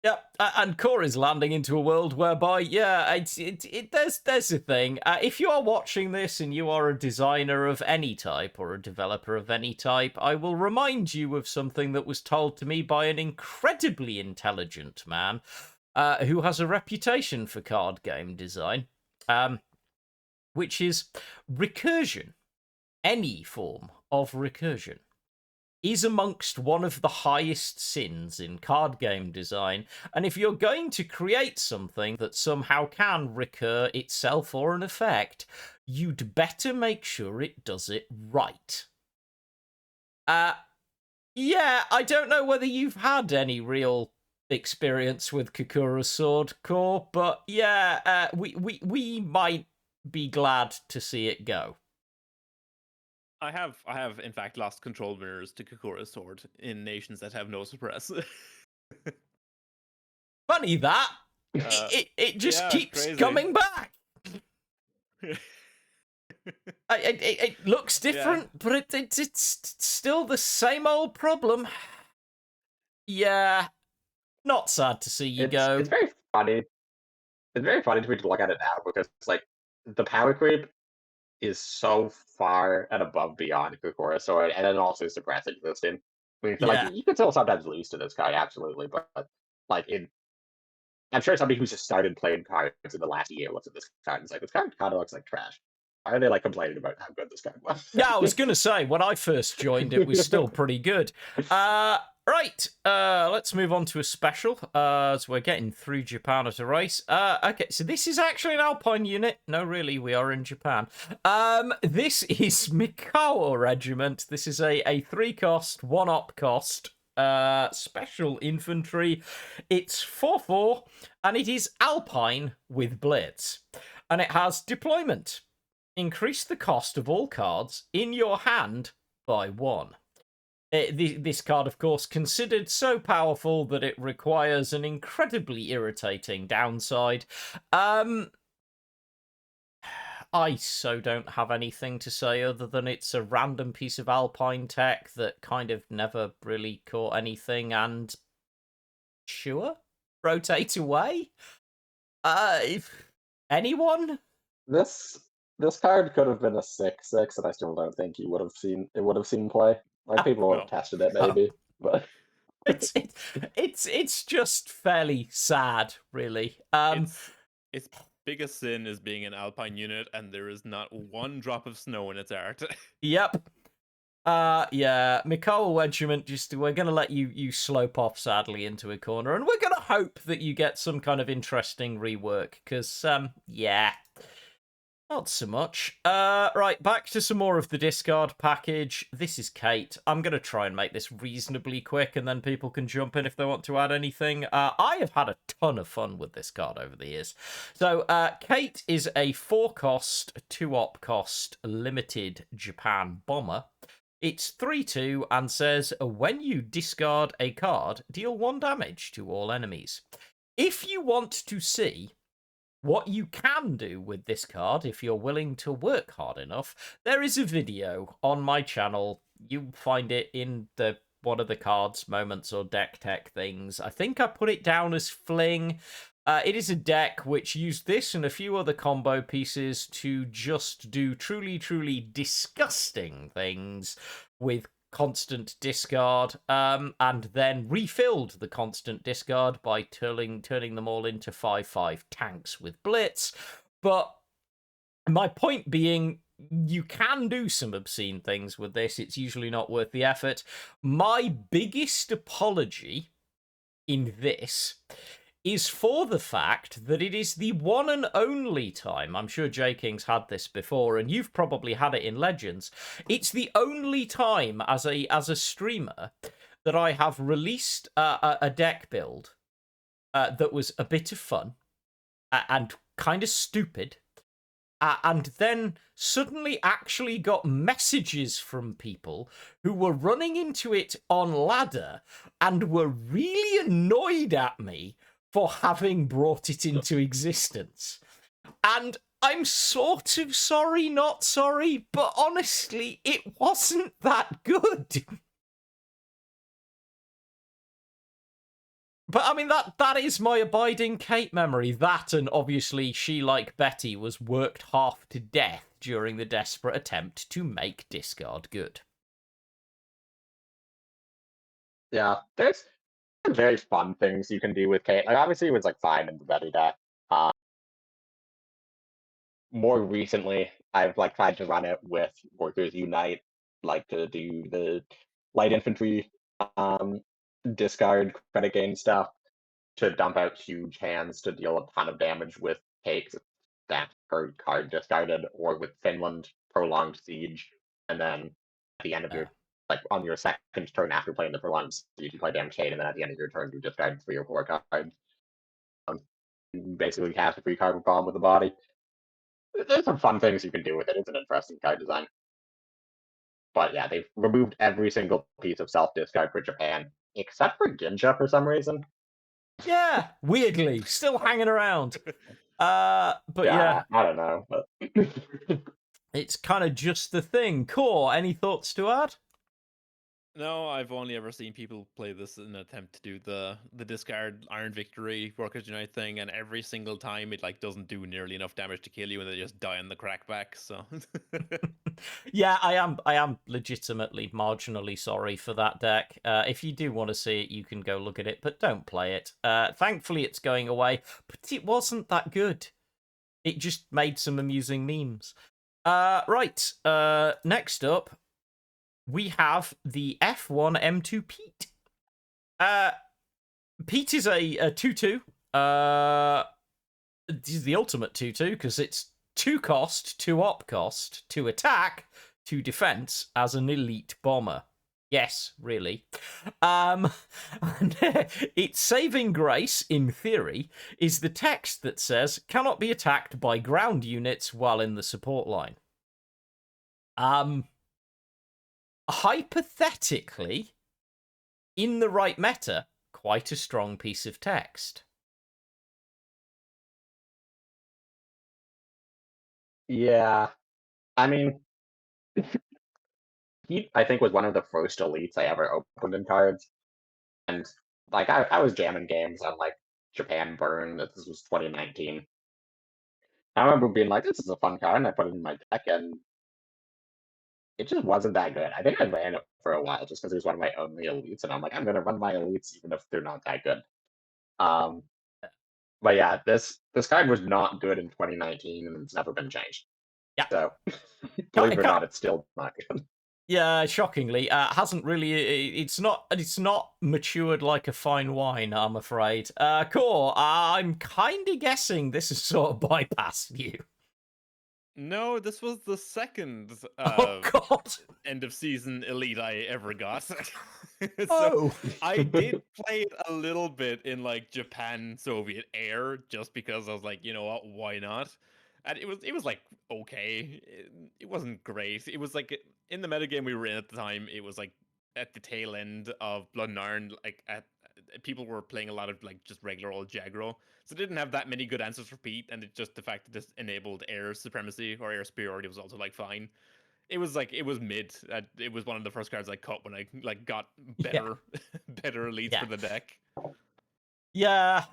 Yeah, and Core is landing into a world whereby, there's a thing. If you are watching this and you are a designer of any type or a developer of any type, I will remind you of something that was told to me by an incredibly intelligent man who has a reputation for card game design, which is recursion. Any form of recursion is amongst one of the highest sins in card game design, and if you're going to create something that somehow can recur itself or an effect, you'd better make sure it does it right. I don't know whether you've had any real experience with Kokura's sword core, but yeah, we might be glad to see it go. I have in fact lost control mirrors to Kokura's sword in nations that have no suppress. Funny that it just yeah, keeps crazy. coming back. It looks different, but it's still the same old problem. Yeah, not sad to see you go. It's very funny. It's very funny to me to look at it now because like the power creep is so far and above beyond Kokura sword, and then also suppress existing. I mean, like Yeah. you could still sometimes lose to this card, absolutely, but like I'm sure somebody who's just started playing cards in the last year looks at this card and is like, this card kind of looks like trash. Why are they like complaining about how good this card was? Yeah, I was gonna say when I first joined, it was still pretty good. Right, let's move on to a special, as we're getting through Japan as a race. Okay, so this is actually an Alpine unit. No, really, we are in Japan. This is Mikawa Regiment. This is a 3-cost, 1-op cost, special infantry. It's 4/4, and it is Alpine with Blitz. And it has deployment. Increase the cost of all cards in your hand by 1. This card, of course, considered so powerful that it requires an incredibly irritating downside. I so don't have anything to say other than it's a random piece of Alpine tech that kind of never really caught anything and sure, rotate away. Anyone? This card could have been a 6/6, and I still don't think you would have seen play. Like people would have tested it maybe, but it's just fairly sad, really. Its biggest sin is being an Alpine unit, and there is not one drop of snow in its art. Yep. Yeah, Mikawa Regiment, we're gonna let you slope off sadly into a corner, and we're gonna hope that you get some kind of interesting rework, because, yeah, not so much. Right, back to some more of the discard package. This is Kate. I'm gonna try and make this reasonably quick, and then people can jump in if they want to add anything. I have had a ton of fun with this card over the years. So, Kate is a 4-cost, 2-op cost, limited Japan bomber. It's 3/2 and says, when you discard a card, deal 1 damage to all enemies. If you want to see what you can do with this card, if you're willing to work hard enough, there is a video on my channel. You find it in one of the cards, moments, or deck tech things. I think I put it down as Fling. It is a deck which used this and a few other combo pieces to just do truly, truly disgusting things with constant discard, and then refilled the constant discard by turning them all into 5/5 tanks with Blitz. But my point being, you can do some obscene things with this. It's usually not worth the effort. My biggest apology in this is for the fact that it is the one and only time, I'm sure JKing's had this before, and you've probably had it in Legends, it's the only time as a streamer that I have released a deck build that was a bit of fun and kind of stupid, and then suddenly actually got messages from people who were running into it on ladder and were really annoyed at me for having brought it into existence. And I'm sort of sorry, not sorry, but honestly, it wasn't that good. But I mean, that is my abiding Kate memory. That, and obviously she, like Betty, was worked half to death during the desperate attempt to make discard good. yeah, there's very fun things you can do with Kate. Like obviously it was like fine in the Betty deck. More recently, I've like tried to run it with Workers Unite, like to do the light infantry discard credit gain stuff to dump out huge hands to deal a ton of damage with Kate, that per card discarded, or with Finland prolonged siege, and then at the end of your like on your second turn after playing the prolongs, you can play damn Chain, and then at the end of your turn, you discard 3 or 4 cards. You basically cast a free card with Bomb with the body. There's some fun things you can do with it. It's an interesting card design. But yeah, they've removed every single piece of self-discard for Japan, except for Ginja for some reason. Yeah, weirdly, still hanging around. But yeah, I don't know. But it's kind of just the thing. Core, any thoughts to add? No, I've only ever seen people play this in an attempt to do the discard Iron Victory Workers Unite thing, and every single time it like doesn't do nearly enough damage to kill you, and they just die in the crackback. So Yeah, I am legitimately marginally sorry for that deck. If you do want to see it, you can go look at it, but don't play it. Thankfully, it's going away, but it wasn't that good. It just made some amusing memes. Right. Next up, we have the F1 M2 Pete. Pete is a 2/2. This is the ultimate 2/2 because it's 2 cost, 2 op cost, 2 attack, 2 defense as an elite bomber. Yes, really. And its saving grace, in theory, is the text that says cannot be attacked by ground units while in the support line. Hypothetically, in the right meta, quite a strong piece of text. yeah, I mean, he I think was one of the first elites I ever opened in cards, and like I was jamming games on like Japan Burn. This was 2019. I remember being like, "This is a fun card," and I put it in my deck, and it just wasn't that good. I think I ran it for a while just because it was one of my only elites, and I'm like, I'm gonna run my elites even if they're not that good. Um, but yeah, this card was not good in 2019, and it's never been changed. Yeah. So believe it or not, it's still not good. Yeah, shockingly, hasn't really. It's not matured like a fine wine, I'm afraid. Core, I'm kind of guessing this has sort of bypassed you. no, this was the second Oh God! end of season elite I ever got. So Oh, I did play it a little bit in like Japan Soviet Air just because I was like, you know what, why not? And it was like okay. It wasn't great. It was like in the metagame we were in at the time, it was like at the tail end of Blood and Iron, like people were playing a lot of like just regular old Jagro. So it didn't have that many good answers for Pete, and it just the fact that this enabled air supremacy or air superiority was also like fine. It was like it was mid. It was one of the first cards I cut when I like got better better elites for the deck. Yeah,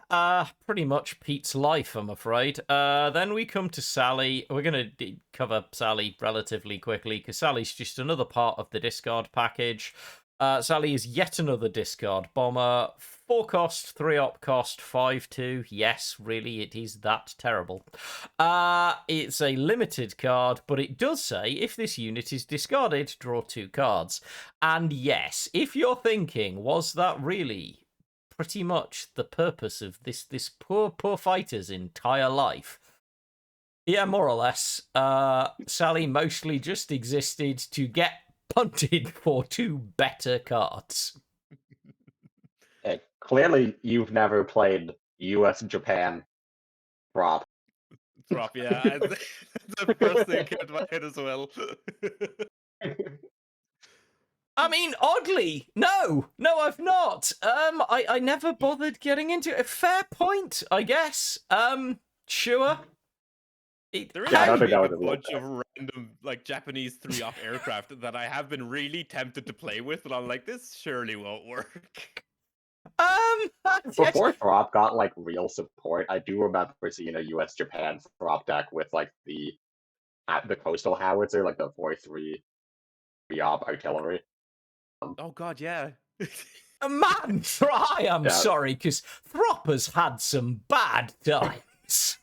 pretty much Pete's life, I'm afraid. Then we come to Sally. We're going to cover Sally relatively quickly, because Sally's just another part of the discard package. Sally is yet another discard bomber. 4 cost, 3 op cost, 5/2. Yes, really, it is that terrible. It's a limited card, but it does say if this unit is discarded, draw 2 cards. And yes, if you're thinking, was that really pretty much the purpose of this poor fighter's entire life? Yeah, more or less. Sally mostly just existed to get punted for 2 better cards. Clearly, you've never played U.S. Japan prop. Drop, yeah. That's the first thing came to my head as well. I mean, oddly, no, I've not. I never bothered getting into it. Fair point, I guess. Sure. There is Yeah, I don't actually think that a was a real bunch thing. of random like Japanese 3-op aircraft that I have been really tempted to play with, but I'm like, this surely won't work. Before Prop got like real support, I do remember seeing a US Japan Prop deck with like the coastal howitzer, like the 4/3 op artillery. Oh god, yeah. Man, try. I'm Yeah. sorry, because Thropper's had some bad times.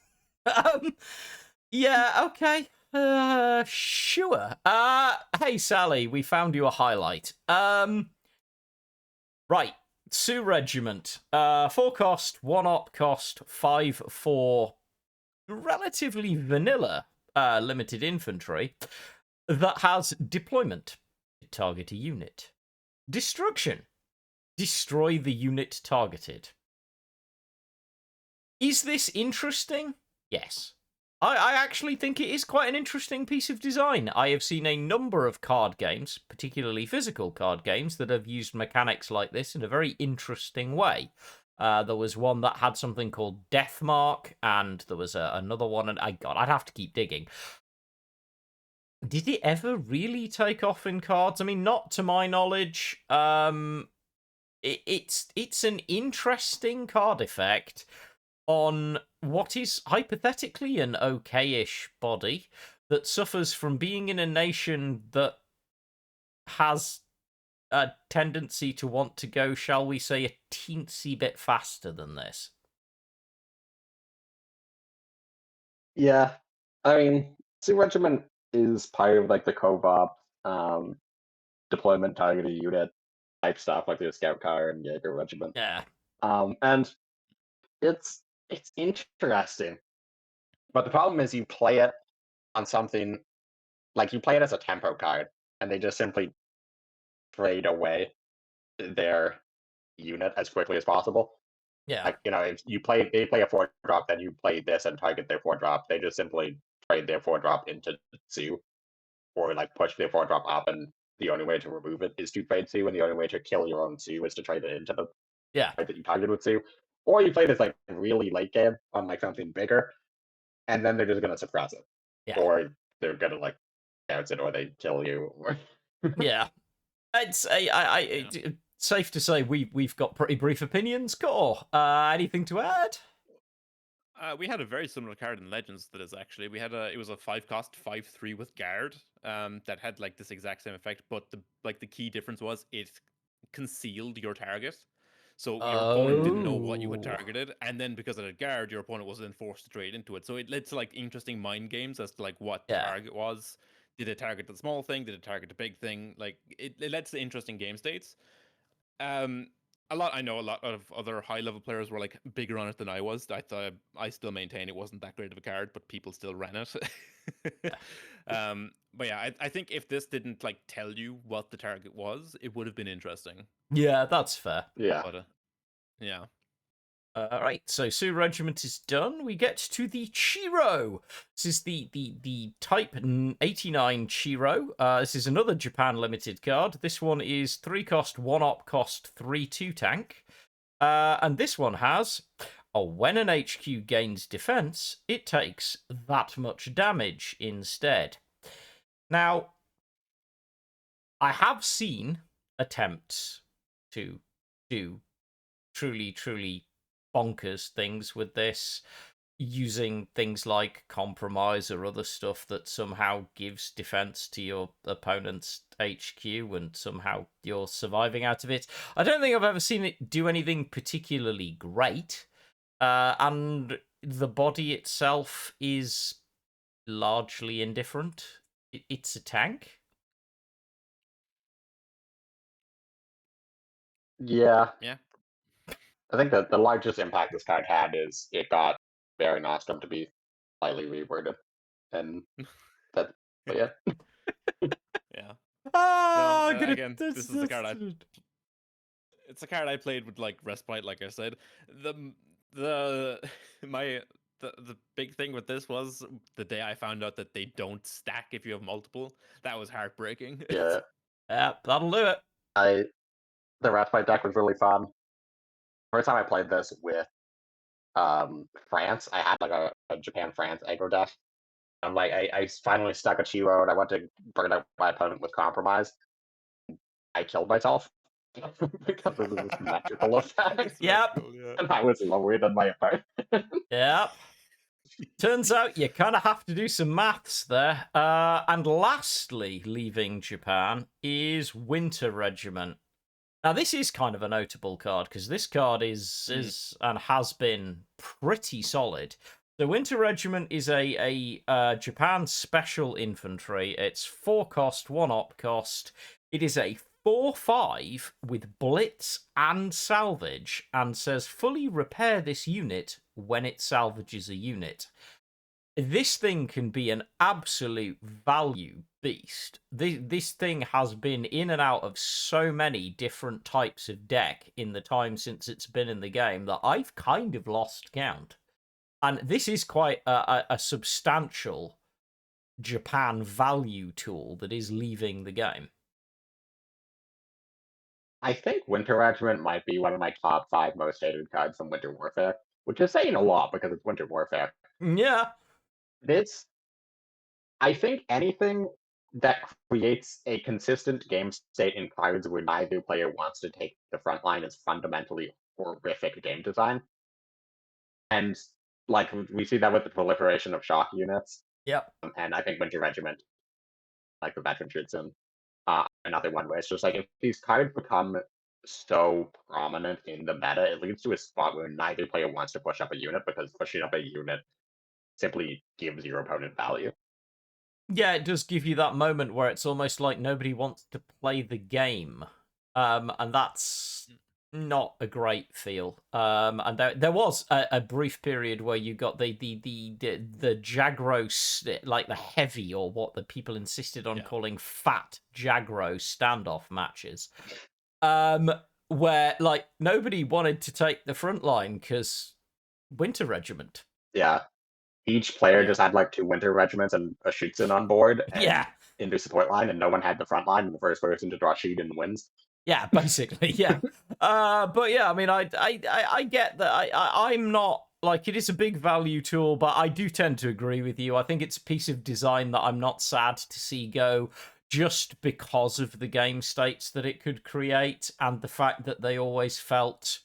Yeah, okay. Sure. Hey Sally, we found you a highlight. Right. Sioux Regiment. 4 cost, 1 op cost, 5/4. Relatively vanilla limited infantry that has deployment. target a unit. Destruction. Destroy the unit targeted. Is this interesting? Yes. I actually think it is quite an interesting piece of design. I have seen a number of card games, particularly physical card games, that have used mechanics like this in a very interesting way. There was one that had something called Deathmark, and there was another one, and I'd have to keep digging. Did it ever really take off in cards? I mean, not to my knowledge. It's an interesting card effect on what is hypothetically an okay-ish body that suffers from being in a nation that has a tendency to want to go, shall we say, a teensy bit faster than this. Yeah, I mean, Regiment is part of like the co-op deployment targeted unit type stuff, like the Scout Car and Jaeger Regiment. Yeah. And it's interesting, but the problem is you play it on something like you play it as a tempo card, and they just simply trade away their unit as quickly as possible. Yeah. Like, you know, if they play a 4-drop, then you play this and target their 4-drop. They just simply trade their 4-drop into Sue, or like push their 4-drop up, and the only way to remove it is to trade Sue, and the only way to kill your own Sue is to trade it into the card that you targeted with Sue. Or you play this like really late game on like something bigger, and then they're just gonna suppress it. Yeah. Or they're gonna like bounce it, or they kill you. Or Yeah. It's safe to say we've got pretty brief opinions. Core, anything to add? We had a very similar card in Legends that is actually it was a 5-cost 5/3 with guard that had like this exact same effect, but the key difference was it concealed your target. So your opponent didn't know what you had targeted, and then because it had guard, your opponent was then forced to trade into it. So it led to like interesting mind games as to like what the target was. Did it target the small thing? Did it target the big thing? Like it led to interesting game states. I know a lot of other high level players were like bigger on it than I was. I still maintain it wasn't that great of a card, but people still ran it. But yeah, I think if this didn't like tell you what the target was, it would have been interesting. Yeah, that's fair. yeah. But yeah. All right, so Sue Regiment is done. We get to the Chiro. This is the Type 89 Chiro. This is another Japan limited card. This one is 3-cost, 1-op cost, 3/2 tank. And this one has, when an HQ gains defense, it takes that much damage instead. Now, I have seen attempts to do truly bonkers things with this, using things like compromise or other stuff that somehow gives defense to your opponent's HQ and somehow you're surviving out of it. I don't think I've ever seen it do anything particularly great, and the body itself is largely indifferent. It's a tank. Yeah. Yeah. I think that the largest impact this card had is it got Barry Nostrum to be slightly reworded. And that, but yeah. Yeah. Oh, No, again, this is the card it's a card I played with like Respite, like I said. The big thing with this was the day I found out that they don't stack if you have multiple. That was heartbreaking. Yeah. Yeah, that'll do it. The Respite deck was really fun. First time I played this with France, I had like a Japan-France aggro deck. I'm like, I finally stuck a Chiro and I went to burn out my opponent with compromise. I killed myself because of this magical effect. Yep. And I was lower than my opponent. Yep. Turns out you kind of have to do some maths there. And lastly, leaving Japan is Winter Regiment. Now, this is kind of a notable card because this card is and has been pretty solid. The Winter Regiment is a Japan special infantry. It's 4-cost, 1-op cost. It is a 4/5 with blitz and salvage, and says fully repair this unit when it salvages a unit. This thing can be an absolute value beast. This thing has been in and out of so many different types of deck in the time since it's been in the game that I've kind of lost count. And this is quite a substantial Japan value tool that is leaving the game. I think Winter Regiment might be one of my top 5 most hated cards from Winter Warfare, which is saying a lot because it's Winter Warfare. Yeah. It's I think anything that creates a consistent game state in cards where neither player wants to take the front line is fundamentally horrific game design. And like we see that with the proliferation of shock units, Yep. and I think Winter Regiment, like the veteran Shitsun, another one where it's just like if these cards become so prominent in the meta, it leads to a spot where neither player wants to push up a unit because pushing up a unit simply gives your opponent value. Yeah, it does give you that moment where it's almost like nobody wants to play the game. And that's not a great feel. And there was a brief period where you got the Jagro, like the heavy, or what the people insisted on calling fat Jagro standoff matches. Where like nobody wanted to take the front line because Winter Regiment. Yeah. Each player just had like 2 Winter Regiments and a Shitsun on board and in the support line, and no one had the front line, and the first person to draw Shiden wins. Yeah, basically, yeah. But yeah, I mean, I get that. I'm not like, it is a big value tool, but I do tend to agree with you. I think it's a piece of design that I'm not sad to see go, just because of the game states that it could create and the fact that they always felt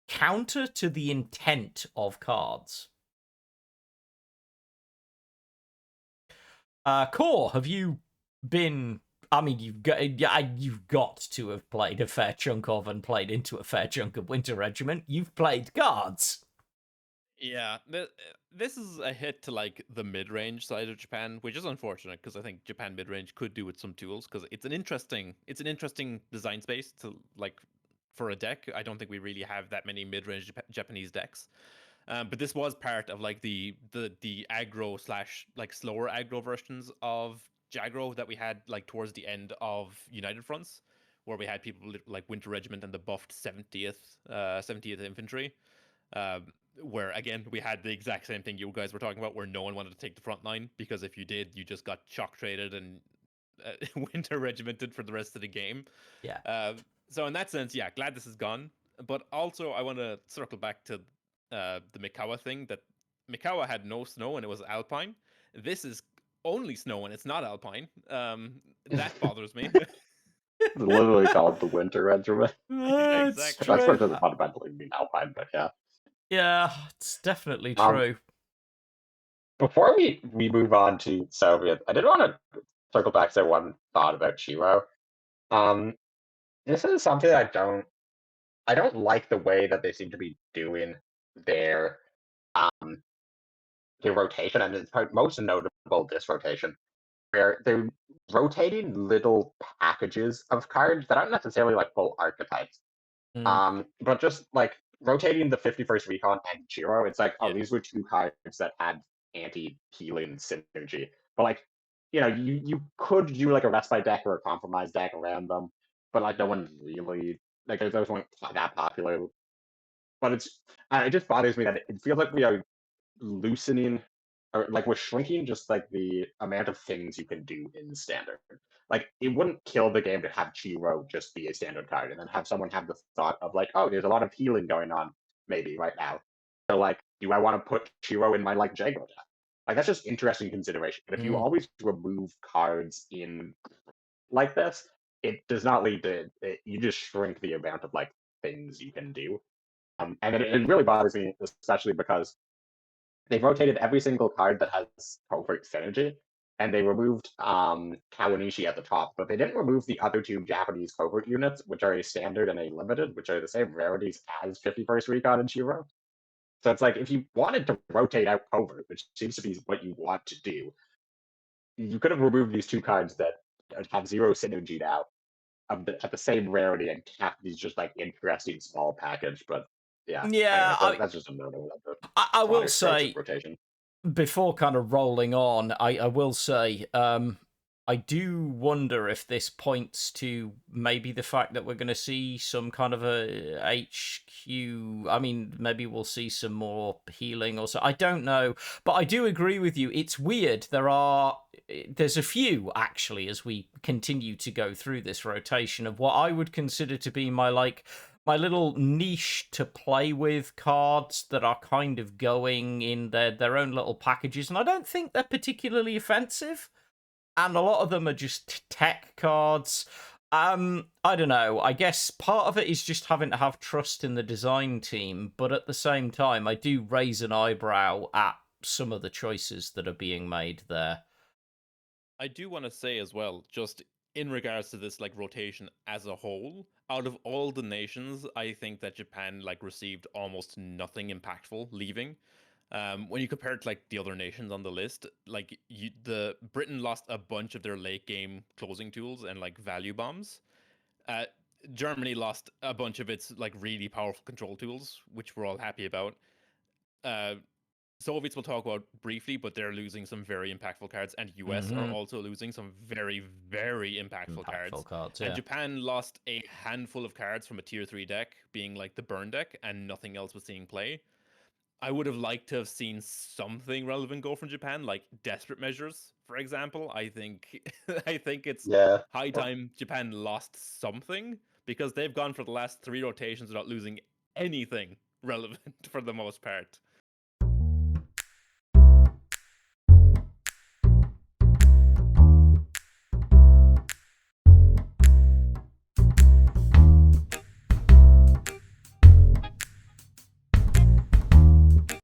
counter to the intent of cards. Core, have you been? I mean, you've got to have played a fair chunk of and played into a fair chunk of Winter Regiment. You've played cards. Yeah, this is a hit to like the mid-range side of Japan, which is unfortunate because I think Japan mid-range could do with some tools because it's an interesting design space to like for a deck. I don't think we really have that many mid-range Japanese decks. But this was part of like the aggro slash like slower aggro versions of Jagro that we had like towards the end of United Fronts, where we had people like Winter Regiment and the buffed 70th Infantry. Where again we had the exact same thing you guys were talking about, where no one wanted to take the front line because if you did, you just got shock traded and Winter Regimented for the rest of the game. Yeah. So in that sense, yeah, glad this is gone. But also, I want to circle back to the Mikawa thing. That Mikawa had no snow and it was alpine. This is only snow and it's not alpine. That bothers me. It's literally called the Winter Regiment. Exactly. I suppose it doesn't fundamentally mean Alpine, but yeah. Yeah, it's definitely true. Before we move on to Soviet, I did want to circle back to one thought about Chiro. This is something I don't like the way that they seem to be doing their rotation, and it's probably most notable this rotation, where they're rotating little packages of cards that aren't necessarily like full archetypes. But just like rotating the 51st Recon and Chiro, it's like, oh, these were 2 cards that had anti-healing synergy. But like, you could do like a respite deck or a compromise deck around them, but like no one really like those weren't that popular. But it just bothers me that it feels like we are loosening or like we're shrinking just like the amount of things you can do in standard. Like it wouldn't kill the game to have Chiro just be a standard card and then have someone have the thought of like, oh, there's a lot of healing going on maybe right now. So like, do I want to put Chiro in my like Jago deck? Like that's just interesting consideration. But if you always remove cards in like this, it does not lead to you just shrink the amount of like things you can do. And it really bothers me, especially because they rotated every single card that has covert synergy, and they removed Kawanishi at the top, but they didn't remove the other 2 Japanese covert units, which are a standard and a limited, which are the same rarities as 51st Recon and Shiro. So it's like if you wanted to rotate out covert, which seems to be what you want to do, you could have removed these 2 cards that have 0 synergy now at the same rarity and kept these just like interesting small package. But yeah, Yeah, anyway, that's just a note of the I will say rotation. Before kind of rolling on, I will say I do wonder if this points to maybe the fact that we're going to see some kind of a HQ. I mean, maybe we'll see some more healing or so. I don't know, but I do agree with you. It's weird. There's a few actually as we continue to go through this rotation of what I would consider to be my little niche to play with cards that are kind of going in their own little packages, and I don't think they're particularly offensive. And a lot of them are just tech cards. I don't know. I guess part of it is just having to have trust in the design team, but at the same time, I do raise an eyebrow at some of the choices that are being made there. I do want to say as well, just in regards to this like rotation as a whole, out of all the nations, I think that Japan like received almost nothing impactful leaving. When you compare it to like the other nations on the list, like the Britain lost a bunch of their late game closing tools and like value bombs. Uh, Germany lost a bunch of its like really powerful control tools, which we're all happy about. Uh, Soviets we'll talk about briefly, but they're losing some very impactful cards, and US are also losing some very, very impactful cards. Yeah. And Japan lost a handful of cards from a tier 3 deck, being like the burn deck, and nothing else was seeing play. I would have liked to have seen something relevant go from Japan, like desperate measures, for example. I think I think it's high time Japan lost something, because they've gone for the last 3 rotations without losing anything relevant for the most part.